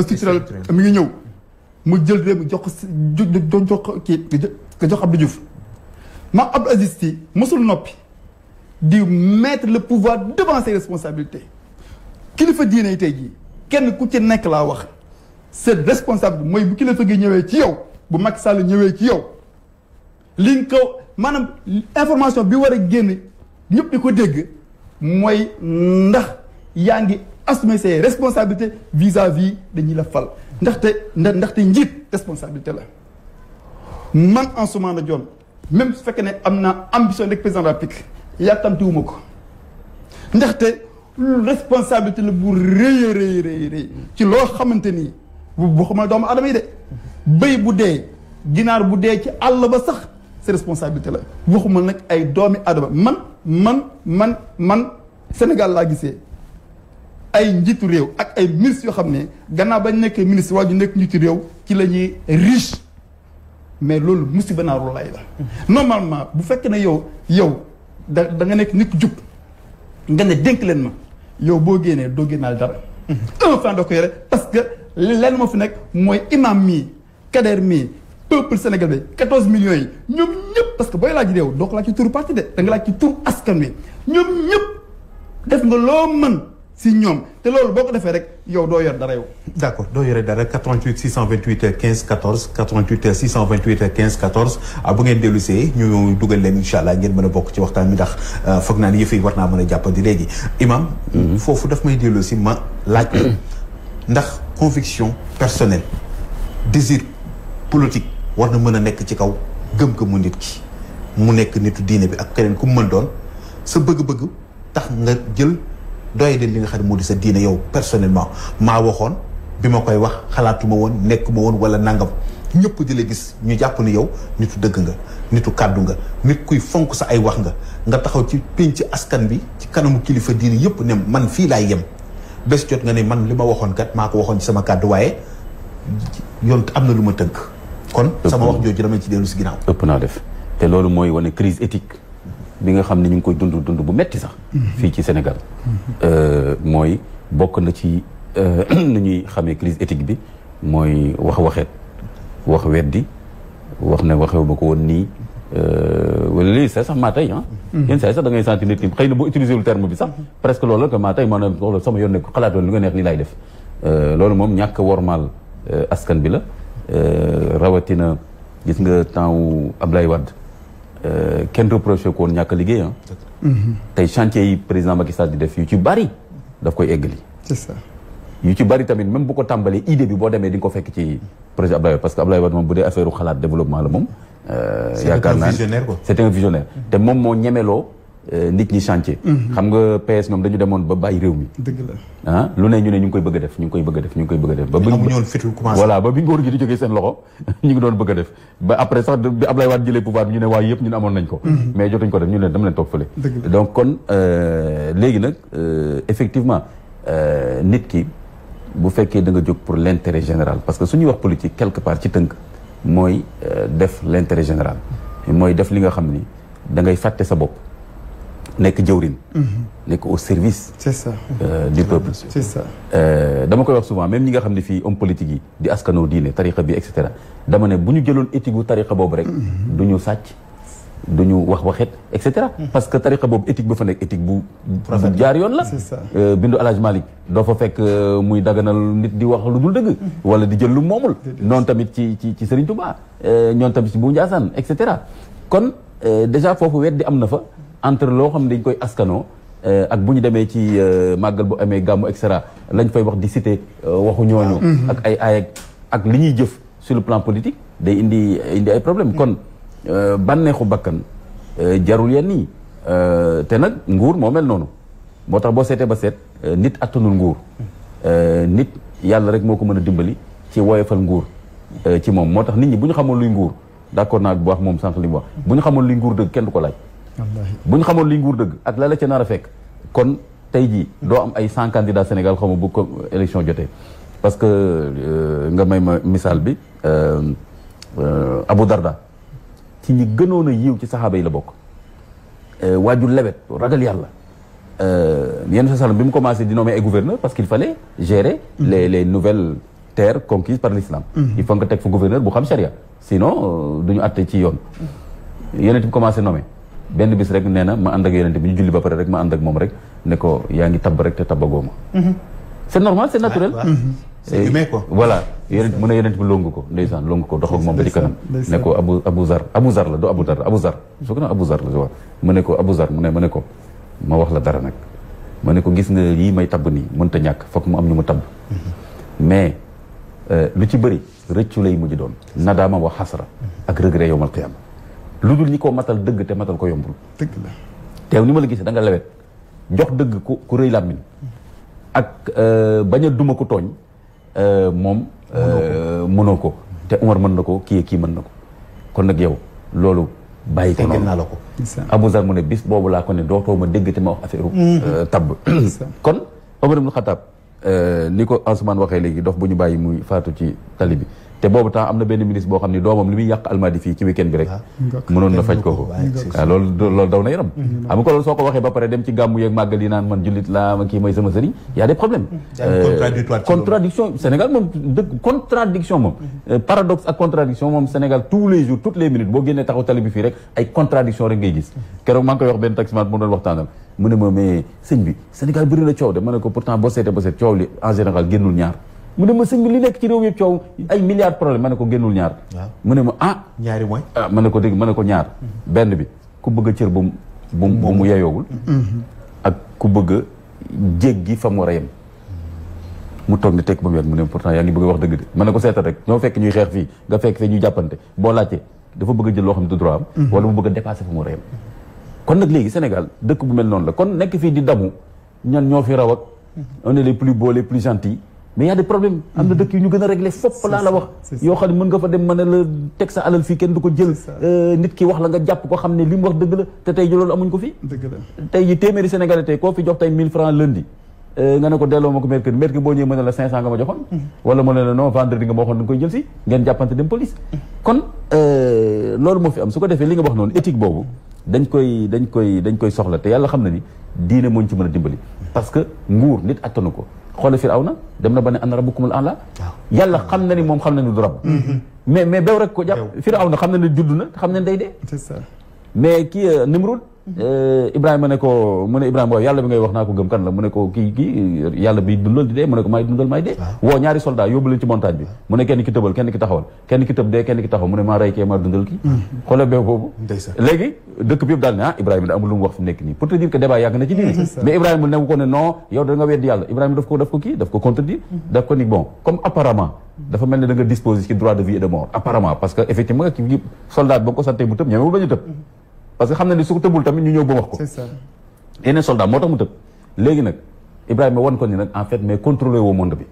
Speaker 3: structurel mi ngi ñëw mu jël réew mi jox ko jox Abdou Diouf ma Abdou Aziz Sy mosul noppi di mettre le pouvoir devant ses responsabilités kilifa diine yi tey jii kenn ku ci nekk laa wax c'est responsable mooy bu kilifa gi ñëwee ci yow bu Macky Sall ñëwee ci yow li nga ko maanaam information bi war a génn ñëpp di ko dégg mooy ndax yaa ngi assumer ses responsabilités vis-à-vis dañuy la fal ndaxte njiit responsabilité la man Ansoumana Dione même su fekkee ne am naa ambition nekk président de la République yàkkamtiwuma ko ndaxte responsabilité la bu rëy ci loo xamante ni bu xamal doomu aadama yi de bëy bu dee ginaar bu dee ci àll ba sax c'est responsabilité la waxuma nag ay doomi adama man Sénégal laa gisee ay njiitu réew ak ay ministres yoo xam ne gannaaw bañ nekkee ministre waa ñu nekk njiitu réew ci la ñuy riche mais loolu musiba naaru lay la normalement bu fekkee ne yow da nga nekk nit ku jub nga ne dénk leen ma yow boo génnee doo génnaal dara un franc doo ko yore parce que lenn moo fi nekk mooy imam mii Kader mii peuple sénégalais 14 millions yi ñoom ñëpp parce que booy laaj réew doo ko laaj ci turu parti de da nga laaj ci turu askan wi ñoom ñëpp def nga loo mën si ñoom te loolu boo ko defee rek yow doo yor dara yow.
Speaker 1: d'accord doo yore dara 88 628 15 14 88 628 15 14 bu ngeen dellu see ñu dugal leen incha allah ngeen mën a bokk ci waxtaan mi ndax foog naa ni yëf yi war naa mën a jàppandi léegi imam foofu daf may dellu si ma laaj ndax conviction personnelle désir politique war na mën a nekk ci kaw gëm-gëmu nit ki mu nekk nitu diine bi ak keneen ku mu mën doon sa bëgg-bëgg tax nga jël doy de li nga xam ne moo di sa diine yow personnellement maa waxoon bi ma koy wax xalaatuma woon nekkuma woon wala nangam ñëpp di la gis ñu jàpp ni yow nitu dëgg nga nitu kàddu nga nit kuy fonk sa ay wax nga taxaw ci pénc askan bi ci kanamu kilifa diine yëpp ne man fii laay yem bés jot nga ne man li ma waxoon kat maa ko waxoon ci sama kàddu waaye yoon am na lu ma tënk kon sama wax jooju damay ci dellu si ginnaaw
Speaker 2: ëpp naa def te loolu mooy wane crise éthique bi nga xam ne ñu ngi koy dund bu metti sax fii ci Sénégal mooy bokk na ci nu ñuy xamee crise éthique bi mooy waxeet wax weddi wax ne waxewu ma ko woon nii wala léegi sax maa tey yenn saa yi sax da ngay sentir nit ki xëy na boo utiliser lu terme bi sax presque loolu la que maa tey maanaam loolu sama yoon ne xalaatoon lu nga neex li laay def loolu moom ñàkk wormaal askan bi la rawatina gis nga temps wu Ablaye Wade kenn reproché ko woon ñàkk liggéey tey chantier yi président Macky Sall di def yu ci bari daf koy eggali.
Speaker 3: c'est ça.
Speaker 2: yu ci bari tamit même bu ko tàmbalee idée bi boo demee di nga ko fekk ci projet Ablaye Wade parce que Ablaye Wade moom bu dee affaire u xalaat développement la moom yaakaar naa c'était un visionnaire te moom moo ñemeloo nit ñi chantier xam nga PS ñoom dañu demoon ba bàyyi réew mi
Speaker 3: dëgg la
Speaker 2: ah lu ne ñu ne ñu ngi koy bëgg a def ñu ngi koy bëgg a def ñu ngi koy bëgg a def ba
Speaker 1: amuñu woon fitu commencé
Speaker 2: voilà ba bi ngóor gi di jógee seen loxo ñu ngi doon bëgg a def ba après sax bi Ablaye Wade jëlee pouvoir bi ñu ne waaye yëpp ñu ne amoon nañ ko mais jotuñ ko def ñu ne dama leen toog fële donc kon léegi nag effectivement nit ki bu fekkee da nga jóg pour l'intérêt général parce que su ñuy wax politique quelque part ci tënk mooy def l'intérêt général mooy def li nga xam ni da ngay fàtte sa bopp nekk jëwrin nekk au service
Speaker 3: c'est ça
Speaker 2: du peuple
Speaker 3: c'est ça
Speaker 2: dama koy wax souvent même ñi nga xam ne fii homme politique yi di askanoo diine tarixa bi et cetera dama ne bu ñu jëloon éthique gu tarixa boobu rek du ñu sàcc du ñu wax waxet et cetera parce que tarixa boobu éthique ba fa nekk éthique bu jaar yoon la
Speaker 3: c'est ça
Speaker 2: bindu El Hadj Malick doo fa fekk muy daganal nit di wax lu dul dëgg wala di jël lu moomul noonu tamit ci Serigne Touba ñoon tamit ci bu Ndiassane et cetera kon déjà foofu weddi am na fa entre loo xam ne dañ koy askanoo ak bu ñu demee ci màggal bu amee gàmmu et cetera lañ fay wax di cité waxu ñooñu ak ay ak li ñuy jëf sur le plan politique day indi ay problème kon bànneexu bakkan jarul yenn yi te nag nguur moo mel noonu moo tax boo seetee ba seet nit attanul nguur nit yàlla rek moo ko mën a dimbali ci woyofal nguur ci moom moo tax nit ñi bu ñu xamoon luy nguur d'accord naa bu wax moom sànq li mu wax bu ñu xamoon luy nguur dëgg kenn du ko laaj bu ñu xamoon luy nguur dëgg ak la la ca nar a fekk kon tey jii doo am ay 100 candidats Sénégal xaw ma bu ko élection jotee parce que nga may ma misaal bi Abu Darda ci ñi gënoon a yiw ci saxaaba yi la bokk waajur lewet ragal yàlla yenn sa salam bi mu commencé di nommer ay gouverneur parce qu'il fallait gérer les nouvelles terres conquises par l'islam il faut nga teg fa gouverneur bu xam charia sinon du ñu àtte ci yoon yeneen bi commencé nommer benn bis rek nee na ma ànd ak yeneen bi ñu julli ba pare rek ma ànd ak moom rek ne ko yaa ngi tabb rek te tabbagoo ma c'est normal c'est naturel
Speaker 1: c'est humain quoi
Speaker 2: voilà yeneen mu ne yeneen bi longu ko ndeysaan longu ko dox ak moom ba ci kanam ne ko Abu Zar la du Abu Dar Abu Zar su ko Abu Zar la wax mu ne ko Abu Zar mu ne ko ma wax la dara nag ma ne ko gis nga yii may tabb nii mënta ñàkk fokk mu am ñu mu tabb mais lu ci bëri rëccu lay mujj doon nadaama wa xasra ak regret yawmal qiyaama lu dul ñi ko matal dëgg te matal ko yombul
Speaker 3: dëgg la
Speaker 2: teew ni ma la gisee da nga lewet jox dëgg ku rëy làmmiñ ak bañ a duma ko tooñ moom mënoo ko te Umar mën na ko kii mën na ko kon nag yow loolu bàyyi ko noonu
Speaker 1: naa la ko
Speaker 2: Abu Zar mu ne bis boobu laa ko ne dootoo ma dégg te ma wax affaire tabb kon Omar ibn Khattab ni ko Ansoumane waxee léegi dof bu ñu bàyyi muy faatu ci tali bi te boobu temps am na benn ministre boo xam ni doomam li muy yàq almadi fii ci week-end bi rek mënoon na faj ko waaw loolu daw na yaram xam nga loolu soo ko waxee ba pare dem ci gàmmu yeeg màggal yi naan man jullit laa ma kii mooy sama sëriñ y a des problèmes contradiction Sénégal moom dëgg contradiction moom paradoxe ak contradiction moom Sénégal tous les jours toutes les minutes boo génnee taxaw tali bi fii rek ay contradiction rek ngay gis keroog maa ngi koy wax benn taximan mu doon waxtaanal mu ne ma mais sëñ bi Sénégal bëri na coow de ma ne ko pourtant boo seetee ba seet coow li en général génnul ñaar mu ne ma sëñ bi li nekk ci réew yëpp coow ay milliards problème ma ne ko génnul ñaar mu ne ma
Speaker 1: ñaari mooy
Speaker 2: ma ne ko dégg ma ne ko ñaar benn bi ku bëgg a cër bu mu yeyoogul ak ku bëgg a jéggi fa mu war a yem mu toog ne tekk ba mu yàgg mu ne pourtant yaa ngi bëgg a wax dëgg de ma ne ko seetal rek ñoo fekk ñuy xeex fii nga fekk fee ñuy jàppante boo laajtee dafa bëgg a jël loo xam ne du droit am wala mu bëgg a dépasser fa mu war a yem kon nag léegi Sénégal dëkk bu mel noonu la kon nekk fii di damu ñan ñoo fi raw ak on est les plus beaux les plus gentils mais y a des problèmes am na dëkk yu ñu gën a régler fopp laa la wax yoo xam ne mën nga fa dem mën a la teg sa alal fii kenn du ko jël nit ki wax la nga jàpp ko xam ne li mu wax dëgg la te tey ji loolu amuñ ko fii tey ji téeméeri Sénégalais tey koo fi jox tey 1000 francs lundi nga ne ko delloo ma ko mercredi boo ñëwee mën na la 500 nga ma joxoon wala mën na la non vendredi nga ma waxoon da nga koy jël si ngeen jàppante dem police kon loolu moo fi am su ko defee li nga wax noonu éthique boobu dañ koy soxla te yàlla xam na ni diine mooñ ci mën a dimbali parce que nguur nit attanu ko xoole Firawna dem na ba ne ana rabbukumul a'la yàlla xam na ni moom xam na ni du rab mais bew rek ko jàpp Firawna xam na ne judd na xam na ne day dee
Speaker 3: c'est ça
Speaker 2: mais kii Nimrod Ibrahima ne ko mu ne Ibrahima waaw yàlla bi ngay wax naa ko gëm kan la mu ne ko kii yàlla bi dundal di dee mu ne ko maay dundal maay dee woo ñaari soldat yóbbu leen ci montagne bi mu ne kenn ki tëbal kenn ki taxawal kenn ki tëb dee kenn ki taxaw mu ne maa rey kee maa dundal kii xoolal bee boobu léegi dëkk bi yëpp daal ne Ibrahima da amul lu mu wax fi mu nekk nii pour te dire que débat yàgg na ci diine mais Ibrahima newu ko ne non yow da nga weddi yàlla Ibrahima daf ko kii daf ko contredire daf ko ni bon comme apparemment dafa mel ne da nga disposer ci droit de vie et de mort apparemment parce que effectivement soldat ba nga ko santee mu tëb ñemewul ba ñu tëb parce que xam na ni su ko tëbul tamit ñu ñëw ba wax ko yeneen soldat moo tax mu tëb léegi nag Ibrahima wan ko ni nag en fait mais contrôler woo monde bi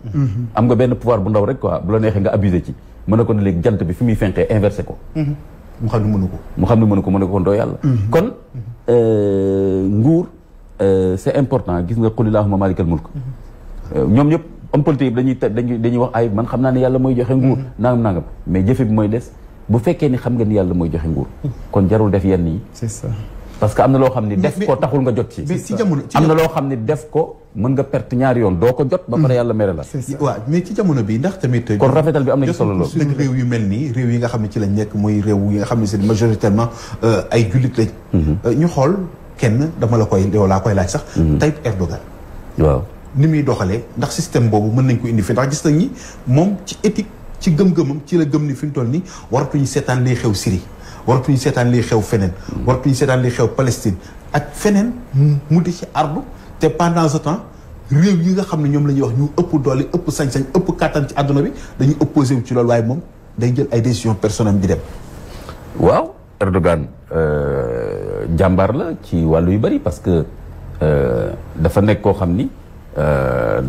Speaker 2: am nga benn pouvoir bu ndaw rek quoi bu la neexee nga abuser ci mën na ko ne léegi jant bi fi muy fenqee inversé ko
Speaker 1: mu xam ne mënu ko mu ne ko kon doo yàlla kon nguur c'est important gis nga qul illahumma malikal mulk ñoom ñëpp homme politique bi dañuy wax ay man xam naa ne yàlla mooy joxe nguur nangam mais jëfe bi mooy des bu fekkee ni xam nga ni yàlla mooy joxe nguur kon jarul def yenn yi
Speaker 3: c'est ça
Speaker 2: parce que am na loo xam ni def ko taxul nga jot ci am na loo xam ni def ko mën nga perte ñaari yoon doo ko jot ba pare yàlla mere la
Speaker 1: waaw mais ci jamono bi ndax tamit
Speaker 2: kon rafetal bi am na ci solo loolu
Speaker 1: suñu réew yu mel nii réew yi nga xam ne ci lañ nekk muy réew yi nga xam ne c'est majoritairement ay jullit lañ ñu xool kenn dama la koy yow laa koy laaj sax Tayyip Erdogan
Speaker 2: waaw
Speaker 1: ni muy doxalee ndax système boobu mën nañ ko indi fi ndax gis nañ ni moom ci éthique ci gëm-gëmam ci la gëm ni fi mu toll nii waratuñu seetaan liy xew Syrie waratuñu seetaan liy xew feneen waratuñu seetaan liy xew Palestine ak feneen mu di ci ardu te pendant ce temps réew yi nga xam ne ñoom la ñuy wax ñu ëpp doole ëpp sañ-sañ ëpp kàttan ci àdduna bi dañuy opposé wu ci loolu waaye moom day jël ay décisions personnelles di dem
Speaker 2: waaw Erdogan jàmbaar la ci wàllu yu bëri parce que dafa nekk koo xam ni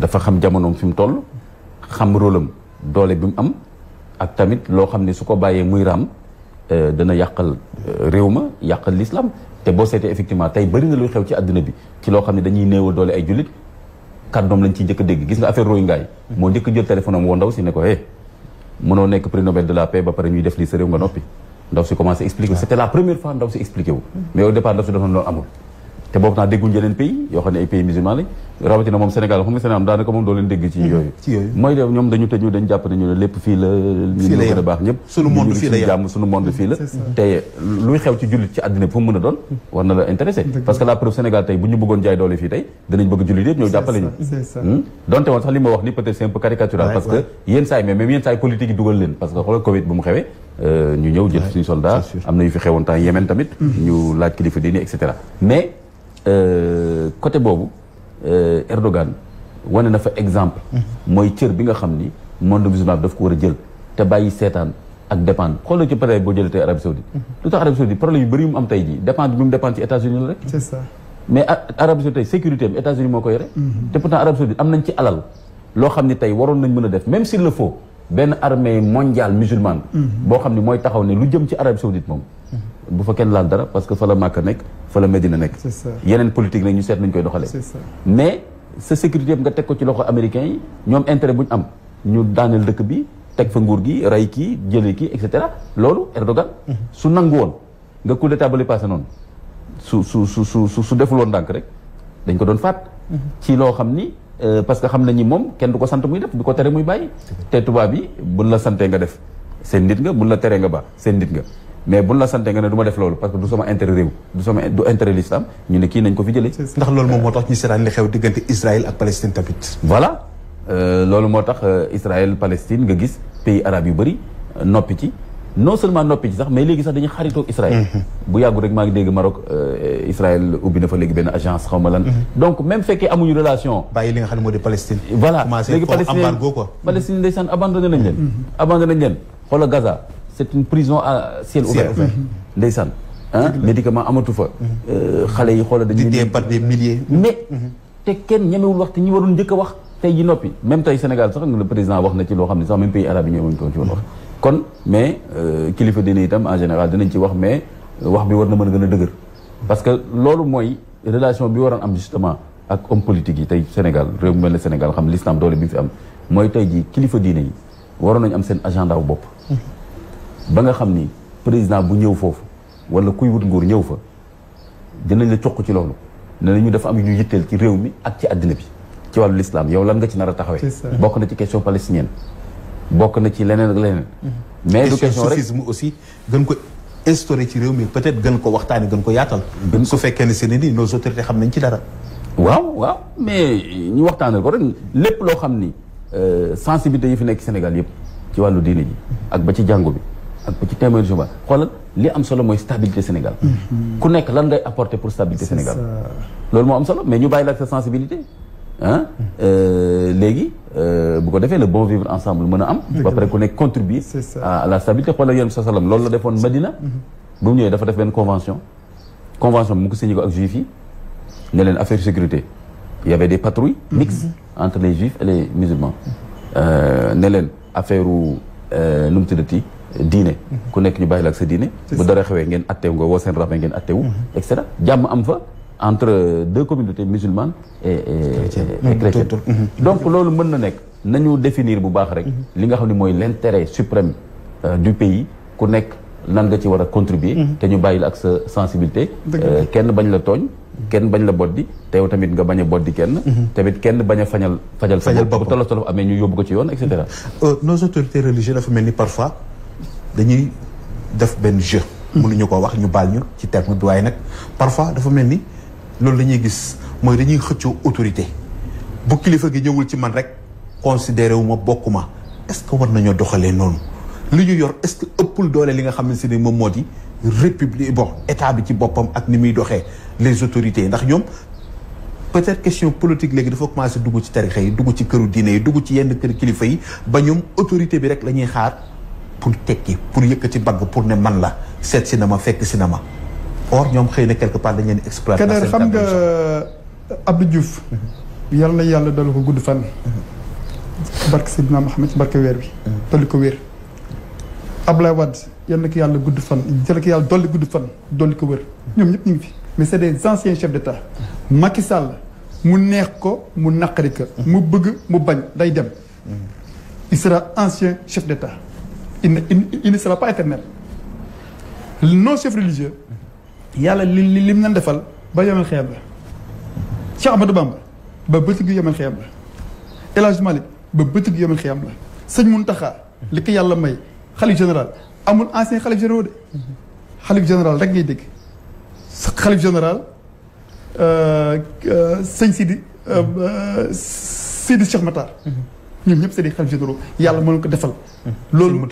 Speaker 2: dafa xam jamonoom fi mu toll xam rôlam doole bi mu am ak tamit loo xam ne su ko bàyyee muy raam dana yàqal réew ma yàqal l'islam te boo seetee effectivement tey bëri na luy xew ci àdduna bi ci loo xam ne dañuy néewal doole ay jullit kàddoom lañ ciy njëkk a dégg gis nga affaire Rohingya yi moo njëkk jël téléphone am woo ndaw si ne ko mënoo nekk prix Nobel de la paix ba pare ñuy def lii sa réew nga noppi ndaw si commencé expliqué c'était la première fois ndaw si expliqué wu mais au départ ndaw si dafa doon amul te boobu temps dégguñ yeneen pays yoo xam ne ay pays musulmans lañ rawatina moom Sénégal xam nga Sénégal daanaka moom doo leen dégg ci yooyu mooy de ñoom dañu tëj ñu dañ jàpp ne ñu ne lépp fii la ñu gën a baax ñëpp
Speaker 1: sunu monde fii la
Speaker 2: jàmm sunu monde fii la te luy xew ci jullit ci àddina bi fu mu mën a doon war na la intéressé parce que la preuve Sénégal tey bu ñu bëggoon jaay doole fii tey danañ bëgg jullit yëpp ñëw jàppale ñu donte woon sax li ma wax ni peut-être c'est un peu caricatural parce que yenn saa yi mais même yenn saa yi politique yi dugal leen parce que xoolal Covid bu mu xewee ñu ñëw jël suñu soldat am na yu fi xewoon temps Yémen tamit ñu laaj kilifa diine et cetera mais côté boobu Erdogan wane na fa exemple mooy cër bi nga xam ni monde musulman bi daf ko war a jël te bàyyi seetaan ak dépendre xoolal ci peut-être boo jëlee tey Arabie Saoudite lu tax Arabie Saoudite problème yu bëri yu mu am tey jii dépendre bi mu dépendre ci États-Unis la rek
Speaker 3: c'est ça
Speaker 2: mais Arabie Saoudite tey sécurité am États-Unis moo ko yore te pourtant Arabie Saoudite am nañ ci alal loo xam ni tey waroon nañ mën a def même s'il le faut benn armée mondiale musulmane boo xam ni mooy taxaw ne lu jëm ci Arabie Saoudite moom bu fa kenn laal dara parce que fa la Makka nekk fa la Medina nekk yeneen politique nag ñu seet nañ koy doxalee mais sa sécurité yëpp nga teg ko ci loxo américains yi ñoom intérêt bu ñu am ñu daaneel dëkk bi teg fa nguur gi rey kii jëlee kii et cetera loolu Erdogan su nangu woon nga coup d'état ba li passé noonu su defuloon ndànk rek dañ ko doon faat ci loo xam ni parce que xam nañ ni moom kenn du ko sant muy def du ko tere muy bàyyi te tubaab yi buñ la santee nga def seen nit nga buñ la teree nga ba seen nit nga mais buñ la santee nga ne du ma def loolu parce que du sama intérêt réew du intérêt l'islam ñu ne kii nañ ko fi jëlee
Speaker 1: ndax loolu moom moo tax ñu seetaan li xew diggante Israël ak Palestine tamit
Speaker 2: voilà loolu moo tax Israël Palestine nga gis pays arabes yu bëri noppi ci non seulement noppi ci sax mais léegi sax dañuy xaritoog Israël bu yàggu rek maa ngi dégg Maroc Israël ubbi na fa léegi benn agence xaw ma lan donc même fekkee amuñu relation
Speaker 1: bàyyi li nga xam ne moo di Palestine
Speaker 2: voilà léegi
Speaker 1: embargo quoi
Speaker 2: Palestine ndeysaan abandonné nañ leen xoola Gaza c'est une prison à ciel ouvert ndeysaan médicament amatu fa xale yi xoola dañuy
Speaker 1: dee par des milliers
Speaker 2: mais te kenn ñemewul wax te ñi waroon njëkk a wax tey ji noppi même tey Sénégal sax le président wax na ci loo xam ne sax même pays arabe yi ñëwuñ ko ci woon wax kon mais kilifa diine itam en général dinañ ci wax mais wax bi war na mën a gën a dëgër parce que loolu mooy relation bi waroon am justement ak homme politique yi tey Sénégal réew mu mel ne Sénégal xam l'islam doole bi mu fi am mooy tey ji kilifa diine yi waroon nañu am seen agenda wu bopp ba nga xam ni président bu ñëw foofu wala kuy wut nguur ñëw fa dinañ la coq ci loolu ne nañu dafa am yu ñu yitteel ci réew mi ak ci àddina bi ci wàllu l'islam yow lan nga ci nar a taxawee bokk na ci question palestinienne bokk na ci leneen ak leneen mais du question rek
Speaker 1: soufisme aussi gën ko instauré ci réew mi peut-être gën ko waxtaani gën ko yaatal. su fekkee ne seen i nos autorités xam nañ ci dara.
Speaker 2: waaw mais ñu waxtaanal ko rek lépp loo xam ni sensibilité yi fi nekk Sénégal yëpp ci wàllu diine ji ak ba ci jàngu bi ak ba ci témoin Jéhovah xoolal li am solo mooy stabilité Sénégal. ku nekk lan ngay apporter pour stabilité Sénégal. loolu moo am solo mais ñu bàyyi la ak sa sensibilité. léegi bu ko defee le bon vivre ensemble mën a am. ba pare ku nekk contribuer à la stabilité xoolal yéen sa salam loolu la defoon Madina. bu mu ñëwee dafa def benn convention bi mu ko signé ko ak juifs yi. ne leen affaire sécurité il y avait des patrouilles mixtes entre les juifs et les musulmans ne leen affaire nu mu tuddati diine ku nekk ñu bàyyi la ak sa diine bu dara xewee ngeen attew nga woo seen rabbin ngeen attewu et cetera jàmm am fa entre deux communautés musulmanes et chrétiennes donc loolu mën na nekk nañu définir bu baax rek li nga xam ne mooy l'intérêt suprême du pays ku nekk nan nga ci war a contribuer te ñu bàyyi la ak sa sensibilité kenn bañ la tooñ kenn bañ la boddi te yow tamit nga bañ a boddi kenn tamit kenn bañ a fajal sa bopp bu tolof amee ñu yóbbu ko ci yoon et cetera
Speaker 1: nos autorités religieuses dafa mel ni parfois dañuy def benn jeu mënuñu ko wax ñu baal ñu ci terme bi waaye nag parfois dafa mel ni loolu dañuy gis mooy dañuy xëccoo autorité bu kilifa gi ñëwul ci man rek considéré wu ma bokkuma est-ce que war nañoo doxalee noonu li ñu yor est-ce que ëppul doole li nga xam ne si ne moom moo di république état bi ci boppam ak ni muy doxee les autorités ndax ñoom peut-être question politique léegi dafa commencé dugg ci tarixa yi dugg ci këru diine yi dugg ci yenn kër kilifa yi ba ñoom autorité bi rek la ñuy xaar pour tekki pour yëkkati bagg pour ne man la seet si na ma fekk si na ma or ñoom xëy na quelque part dañ leen exploiter.
Speaker 3: Kader xam nga Abdou Diouf. yàlla na yàlla dolli ko gudd fan. barke Seydina Mohamed barke weer bi. dolli ko wér. Ablaye Wade yal na ko yàlla gudd fan yal na ko yàlla dolli gudd fan dolli ko wér. ñoom ñëpp ñu ngi fi mais c'est des anciens chefs d'État. Macky Sall mu neex ko mu naqari ko. mu bëgg mu bañ day dem. il sera ancien chef d'État. il ne sera pas éternel. nos chefs religieux. yàlla li mu leen defal ba yomal xiyam la. Cheikh Ahmadou Bamba ba bëtigu yomal xiyam la. El Hadj Malick ba bëtigu yomal xiyam la. Sëñ Mountakha li ko yàlla may xalif général amul ancien xalif général de. xalif général rek ngay dégg. xalif général sëñ Sidi Cheikh Matar. ñoom ñëpp c'est des xalif généraux yàlla mën ko defal. loolu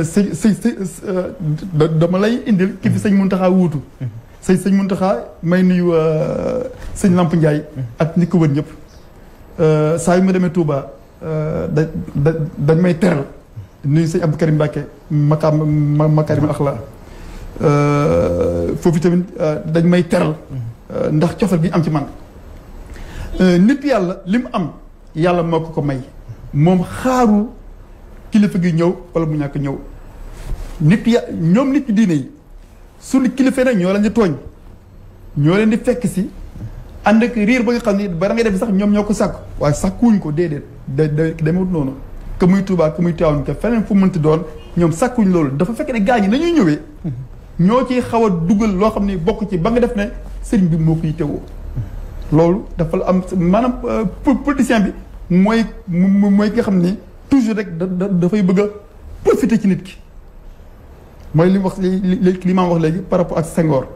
Speaker 3: sëñ dama lay indil ki fi sëñ Mountakha wuutu. sëñ Mountakha may nuyu sëñ Lamp Ndiaye. ak ñi ko wër ñëpp. saa yu ma demee Touba dañ may teral nuyu sëñ Abdou Karim Mbacké Makarim Akhla foofu tamit dañ may teral. ndax cofal gi am ci man. nit yàlla li mu am yàlla moo ko may. moom xaarul kilifa gi ñëw wala mu ñàkk ñëw ñoom nit ñi diine yi suñu kilifa nag ñoo leen di tooñ ñoo leen di fekk si ànd ak riir ba nga xam ni bara ngay def sax ñoom ñoo ko sàkk waaye sàkkuwuñ ko déedéet demewut noonu que muy Touba que muy Tivaouane que feneen fu mënti doon ñoom sàkkuñ loolu dafa fekk ne gaañ yi nañuy ñëwee ñoo ciy xaw a dugal loo xam ni bokk ci ba nga def ne sëriñ bi moo koy teewoo loolu dafa la am maanaam politicien bi mooy ki nga xam ni toujours rek dafay bëgg a profiter ci nit ki mooy li mu wax li ma wax léegi par rapport ak Senghor.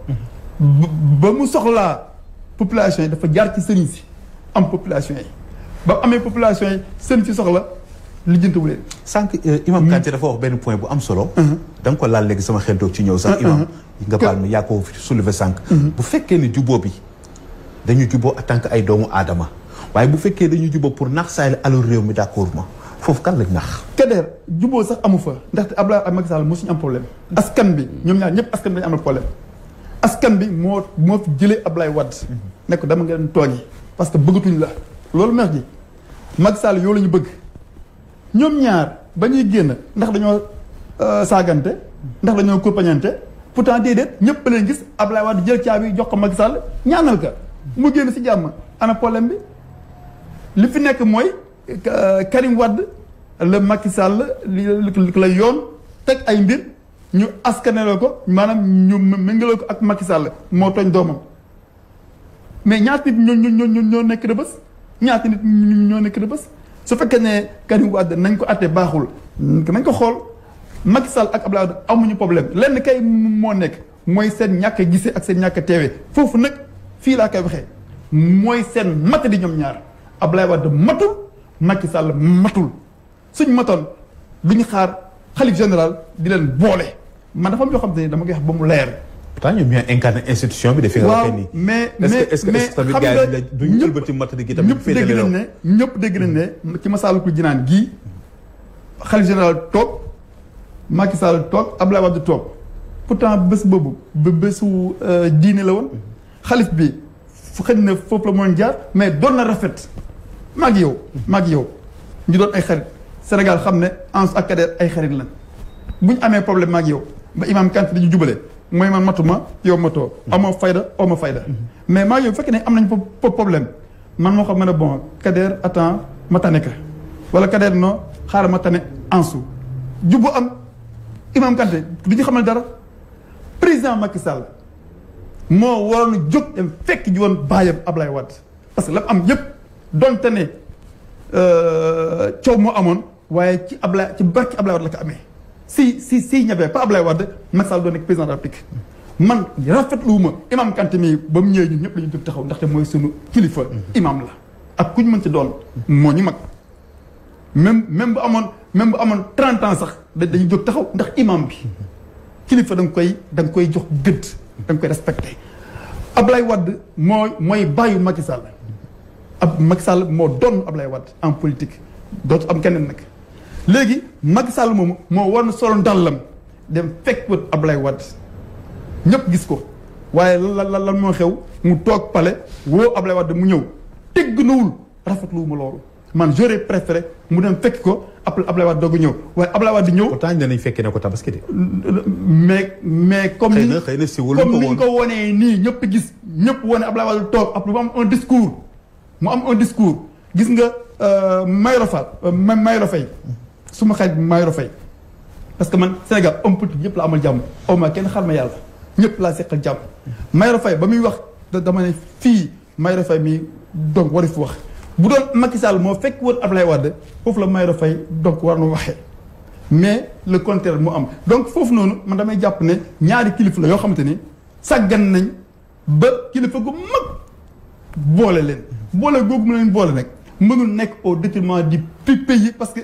Speaker 3: ba mu soxlaa population yi dafa jaar ci sëriñ si am population yi ba amee population yi sëriñ si soxla lijjantiwu leen.
Speaker 1: sànq imam Kanté dafa wax benn point bu am solo. da nga ko laal léegi sama xel doog ci ñëw sax. imam nga baal ma yaa ko soulever sànq. bu fekkee ni jubóo bi dañu jubóo en tant que ay doomu aadama. waaye bu fekkee dañu jubóo pour nax saay alors réew mi d'accord ma foofu kan lañ nax. Kader jubóo sax amu fa ndaxte Abdoulaye ak Macky Sall mosuñu am problème. askan bi ñoom ñaar ñëpp askan bi dañu amal problème. askan bi moo fi jëlee Abdoulaye Wade. ne ko dama ngeen tooñi parce que bëggatuñ la. loolu meex ji Macky Sall yow la ñu bëgg ñoom ñaar ba ñuy génn ndax dañoo saagante ndax dañoo kurpañante pourtant déedéet ñëpp leen gis Abdoulaye Wade jël caabi jox ko Macky Sall ñaanal ka mu génn si jàmm ana problème bi. li fi nekk mooy Karim Wade la Macky Sall li la yoon teg ay mbir ñu askaneloo ko maanaam ñu méngaloo ko ak Macky Sall moo tooñ doomam mais ñaata nit ñoo nekk Rebeuss ñaata nit ñoo nekk Rebeuss su fekkee ne Karim Wade nañ ko atte baaxul nañ ko xool
Speaker 3: Macky Sall ak Abdoulaye Wade amuñu problème lenn kay moo nekk mooy seen ñàkk a gisee ak seen ñàkk a teewee foofu nag fii laa koy waxee mooy seen mat di ñoom ñaar Abdoulaye Wade matul Macky Sall matul suñ matoon du ñu xaar xalif général di leen boole man dafa am yoo xam ne dama koy wax ba mu leer.
Speaker 1: pourtant ñoom ñooy incarné institution bi. dafay waxee nii
Speaker 3: mais
Speaker 1: est-ce que tamit gars yi duñ ëlbati matadi gi tamit féetale
Speaker 3: ñëpp dégg nañ ne ñëpp dégg nañ ne ci Massalikul Jinaan gii xalif général toog Macky Sall toog Abdoulaye Wade toog pourtant bés boobu ba bésu diine la woon xalif bi xëy na foofu la mën jaar mais doon na rafet maag yow ñu doon ay xarit Sénégal xam ne Ansu ak Kader ay xarit lan bu ñu amee problème maag yow ba Imam Kanté dañu jubale mooy man matuma yow matoo amoo fayda amoo fayda mais maag yow bu fekkee ne am nañ problème man moo xam ne bon Kader attends ma tane ka wala Kader non xaaral ma tane Ansu jubbu am Imam Kanté du ñu xamal dara président Macky Sall moo waroon jóg dem fekk ji woon baayam Ablaye Wade parce que la am yëpp donte ne coow moo amoon waaye ci barki Ablaye Wade la ko amee si ñebee pas Ablaye Wade Macky Sall doon nekk président de la République man rafetlu ma Imam Kanté mii ba mu ñëwee ñun ñëpp la ñu jóg taxaw ndaxte mooy sunu kilifa imam la ak ku ñu mën ci doon moo ñu mag même bu amoon 30 ans sax dañuy jóg taxaw ndax imam bi kilifa da nga koy jox gëdd da nga koy respecté Ablaye Wade mooy bàyyu Macky Sall Macky Sall moo doon Ablaye Wade en politique dootu am keneen nag léegi Macky Sall moomu moo war na solo ndàllam dem fekk wët Ablaye Wade ñëpp gis ko waaye lan moo xew mu toog pale woo Ablaye Wade mu ñëw teggnawul rafetlu ma loolu man j'aurais préféré mu dem fekk ko après Ablaye Wade doog a ñëw waaye Ablaye Wade ñëw.
Speaker 1: pourtant dinañ fekkee ne ko tabaski de.
Speaker 3: mais comme ni
Speaker 1: xëy na siwul
Speaker 3: comme ni ñu ko wonee nii ñëpp gis ñëpp wone Ablaye Wade toog après mu am un discours gis nga Mayoro Fall Mayoro Faye suma xarit Mayoro Faye parce que man Sénégal homme politique ñëpp la amal jàmm aw ma kenn xar ma yàlla ñëpp laa seqal jàmm Mayoro Faye ba muy wax dama ne fii Mayoro Faye mi donc war fi wax bu doon Macky Sall moo fekk woon Ablaye Wade foofu la Mayoro Faye donc war na waxee mais le contraire mu am donc foofu noonu man damay jàpp ne ñaari kilifa la yoo xamante ni sàggan nañ ba kilifa gu mag boole leen boole googu mu leen boole nag mënul nekk au détriment du pays parce que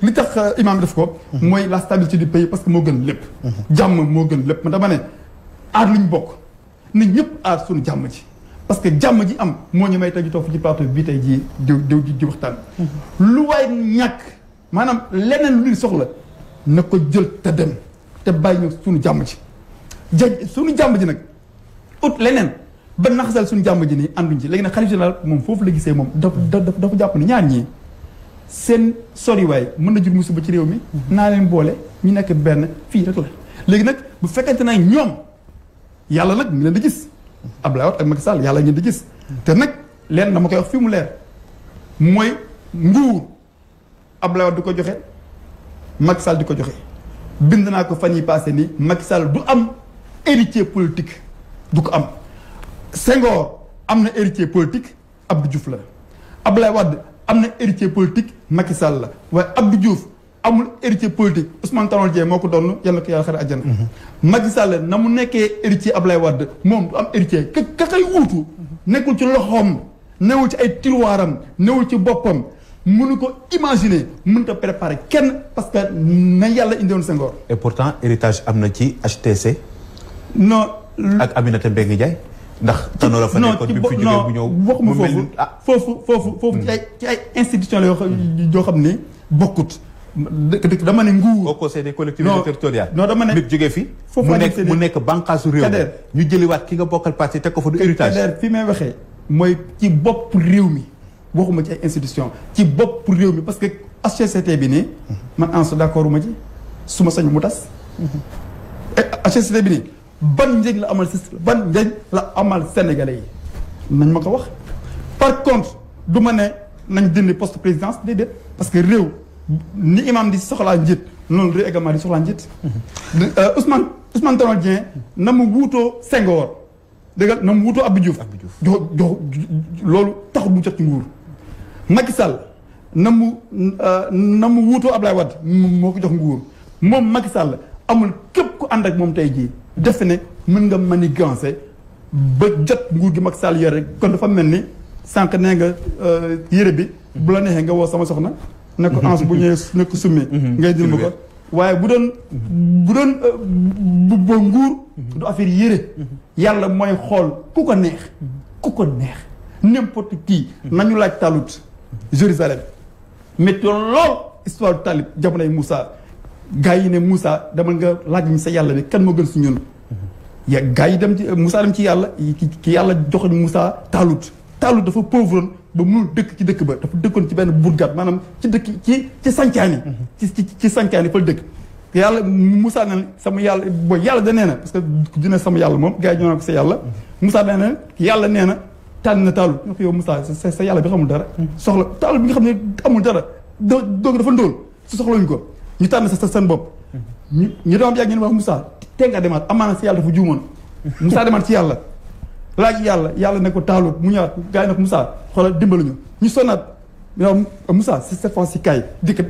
Speaker 3: li tax imam def ko mooy la stabilité du pays parce que moo gën lépp jàmm moo gën lépp man dama ne aar lu ñu bokk nit ñëpp aar suñu jàmm ji parce que jàmm ji am moo ñu may tey ji toog fi ci plateau bii tey ji di waxtaan lu waay ñàkk maanaam leneen lu ñu soxla na ko jël te dem te bàyyi ñu suñu jàmm ji suñu jàmm ji nag ut leneen ba naxasal suñu jàmm ji nii ànduñ ci léegi nag xalif général moom foofu la gisee moom dafa jàpp ni ñaar ñii seen soriwaay mën na jur musiba ci réew mi naa leen boole ñu nekk benn fii rek la léegi nag bu fekkente nag ñoom yàlla nag ñu leen di gis Abdoulaye Wade ak Macky Sall yàlla ngeen di gis te nag leen dama koy wax fii mu leer mooy nguur Abdoulaye Wade di ko joxe Macky Sall di ko joxe bind naa ko fan yi passé nii Macky Sall du am héritier politique du ko am Senghor am na héritier politique Abdou Diouf la Abdoulaye Wade am na héritier politique Macky Sall la waaye Abdou Diouf amul héritier politique Ousmane Tanor Dieng moo ko doon yàlla ko yàlla xare àjjana Macky Sall na mu nekkee héritier Abdoulaye Wade moom du am héritier ka kay wuutu nekkul ci loxoom newul ci ay tiluwaaram newul ci boppam mënu ko imaginer mënut a préparer kenn parce que na yàlla indiwoon Senghor.
Speaker 1: et pourtant héritage am na ci HTC.
Speaker 3: non.
Speaker 1: ak Aminata Mbengue Ndiaye. ndax Tanor a fa nekkoon bi fi jógee bu ñëw
Speaker 3: waxuma foofu ci ay institution la yoo xam ni bokkut. dama ne nguur.
Speaker 1: au conseil des collectivités territoriales.
Speaker 3: non dama ne
Speaker 1: nit jógee fi.
Speaker 3: foofu
Speaker 1: mu nekk bànqaasu réew mi ñu jëliwaat ki nga bokkal parti teg ko fa du héritage.
Speaker 3: Kader fi may waxee mooy ci bopp réew mi waxuma ci ay institution ci bopp réew mi parce que HCCT bi nii. man en d'accord ma ci su ma sañ mu tas. HCCT bi nii ban njëriñ la amal Sénégalais yi nañ ma ko wax. par contre du ma ne nañ dindi poste présidence déedéet parce que réew. ni imam di soxlaa njiit noonu réew également di soxlaa njiit Ousmane Tanor Dieng na mu wuutoo Senghor dégg nga na mu wuutoo Abdou Diouf jox loolu taxul mu jot ci nguur Macky Sall na mu wuutoo Ablaye Wade moo ko jox nguur moom Macky Sall amul képp ku ànd ak moom tey jii defe ne mën nga manigancer ba jot nguur gi Macky Sall yore kon dafa mel ni sànq nee nga yére bi bu la neexee nga woo sama soxna ne ko ans bu ñëwee ne ko summi ngay dil ma ko waaye bu doon ba nguur du affaire yére yàlla mooy xool ku ko neex n'importe qui nañu laaj Talut Jérusalem métti lool histoire Talib jamonoy Moussa gars yi ne Moussa demal nga laaj ñu sa yàlla bi kan moo gën si ñun ya gars yi dem ci Moussa dem ci yàlla ki yàlla joxoon Moussa Talut dafa pauvre ba mënul dëkk ci dëkk ba dafa dëkkoon ci benn burgat maanaam ci dëkk ci sancaani ci sancaani fa dëkk yàlla Moussa ne sama yàlla booy yàlla da nee na parce que dina sama yàlla moom gars yi ñoo ko sa yàlla Moussa nee na yàlla nee na tànn na Talut nga ko yow Moussa sa yàlla bi xamul dara soxla Talut bi nga xam ne amul dara doog dafa ndóol su soxlawuñu ko ñu tànn sa seen bopp ñu doon yàgg ñu ne wax Moussa tee nga demaat amaana si yàlla dafa juumoon Moussa demaat ci yàlla laaj yàlla ne ko Talut mu ñëwaat gars yi ne ko Moussa xoolal dimbaluñu ñu sonnaat yow Moussa cette fois ci kaay dikk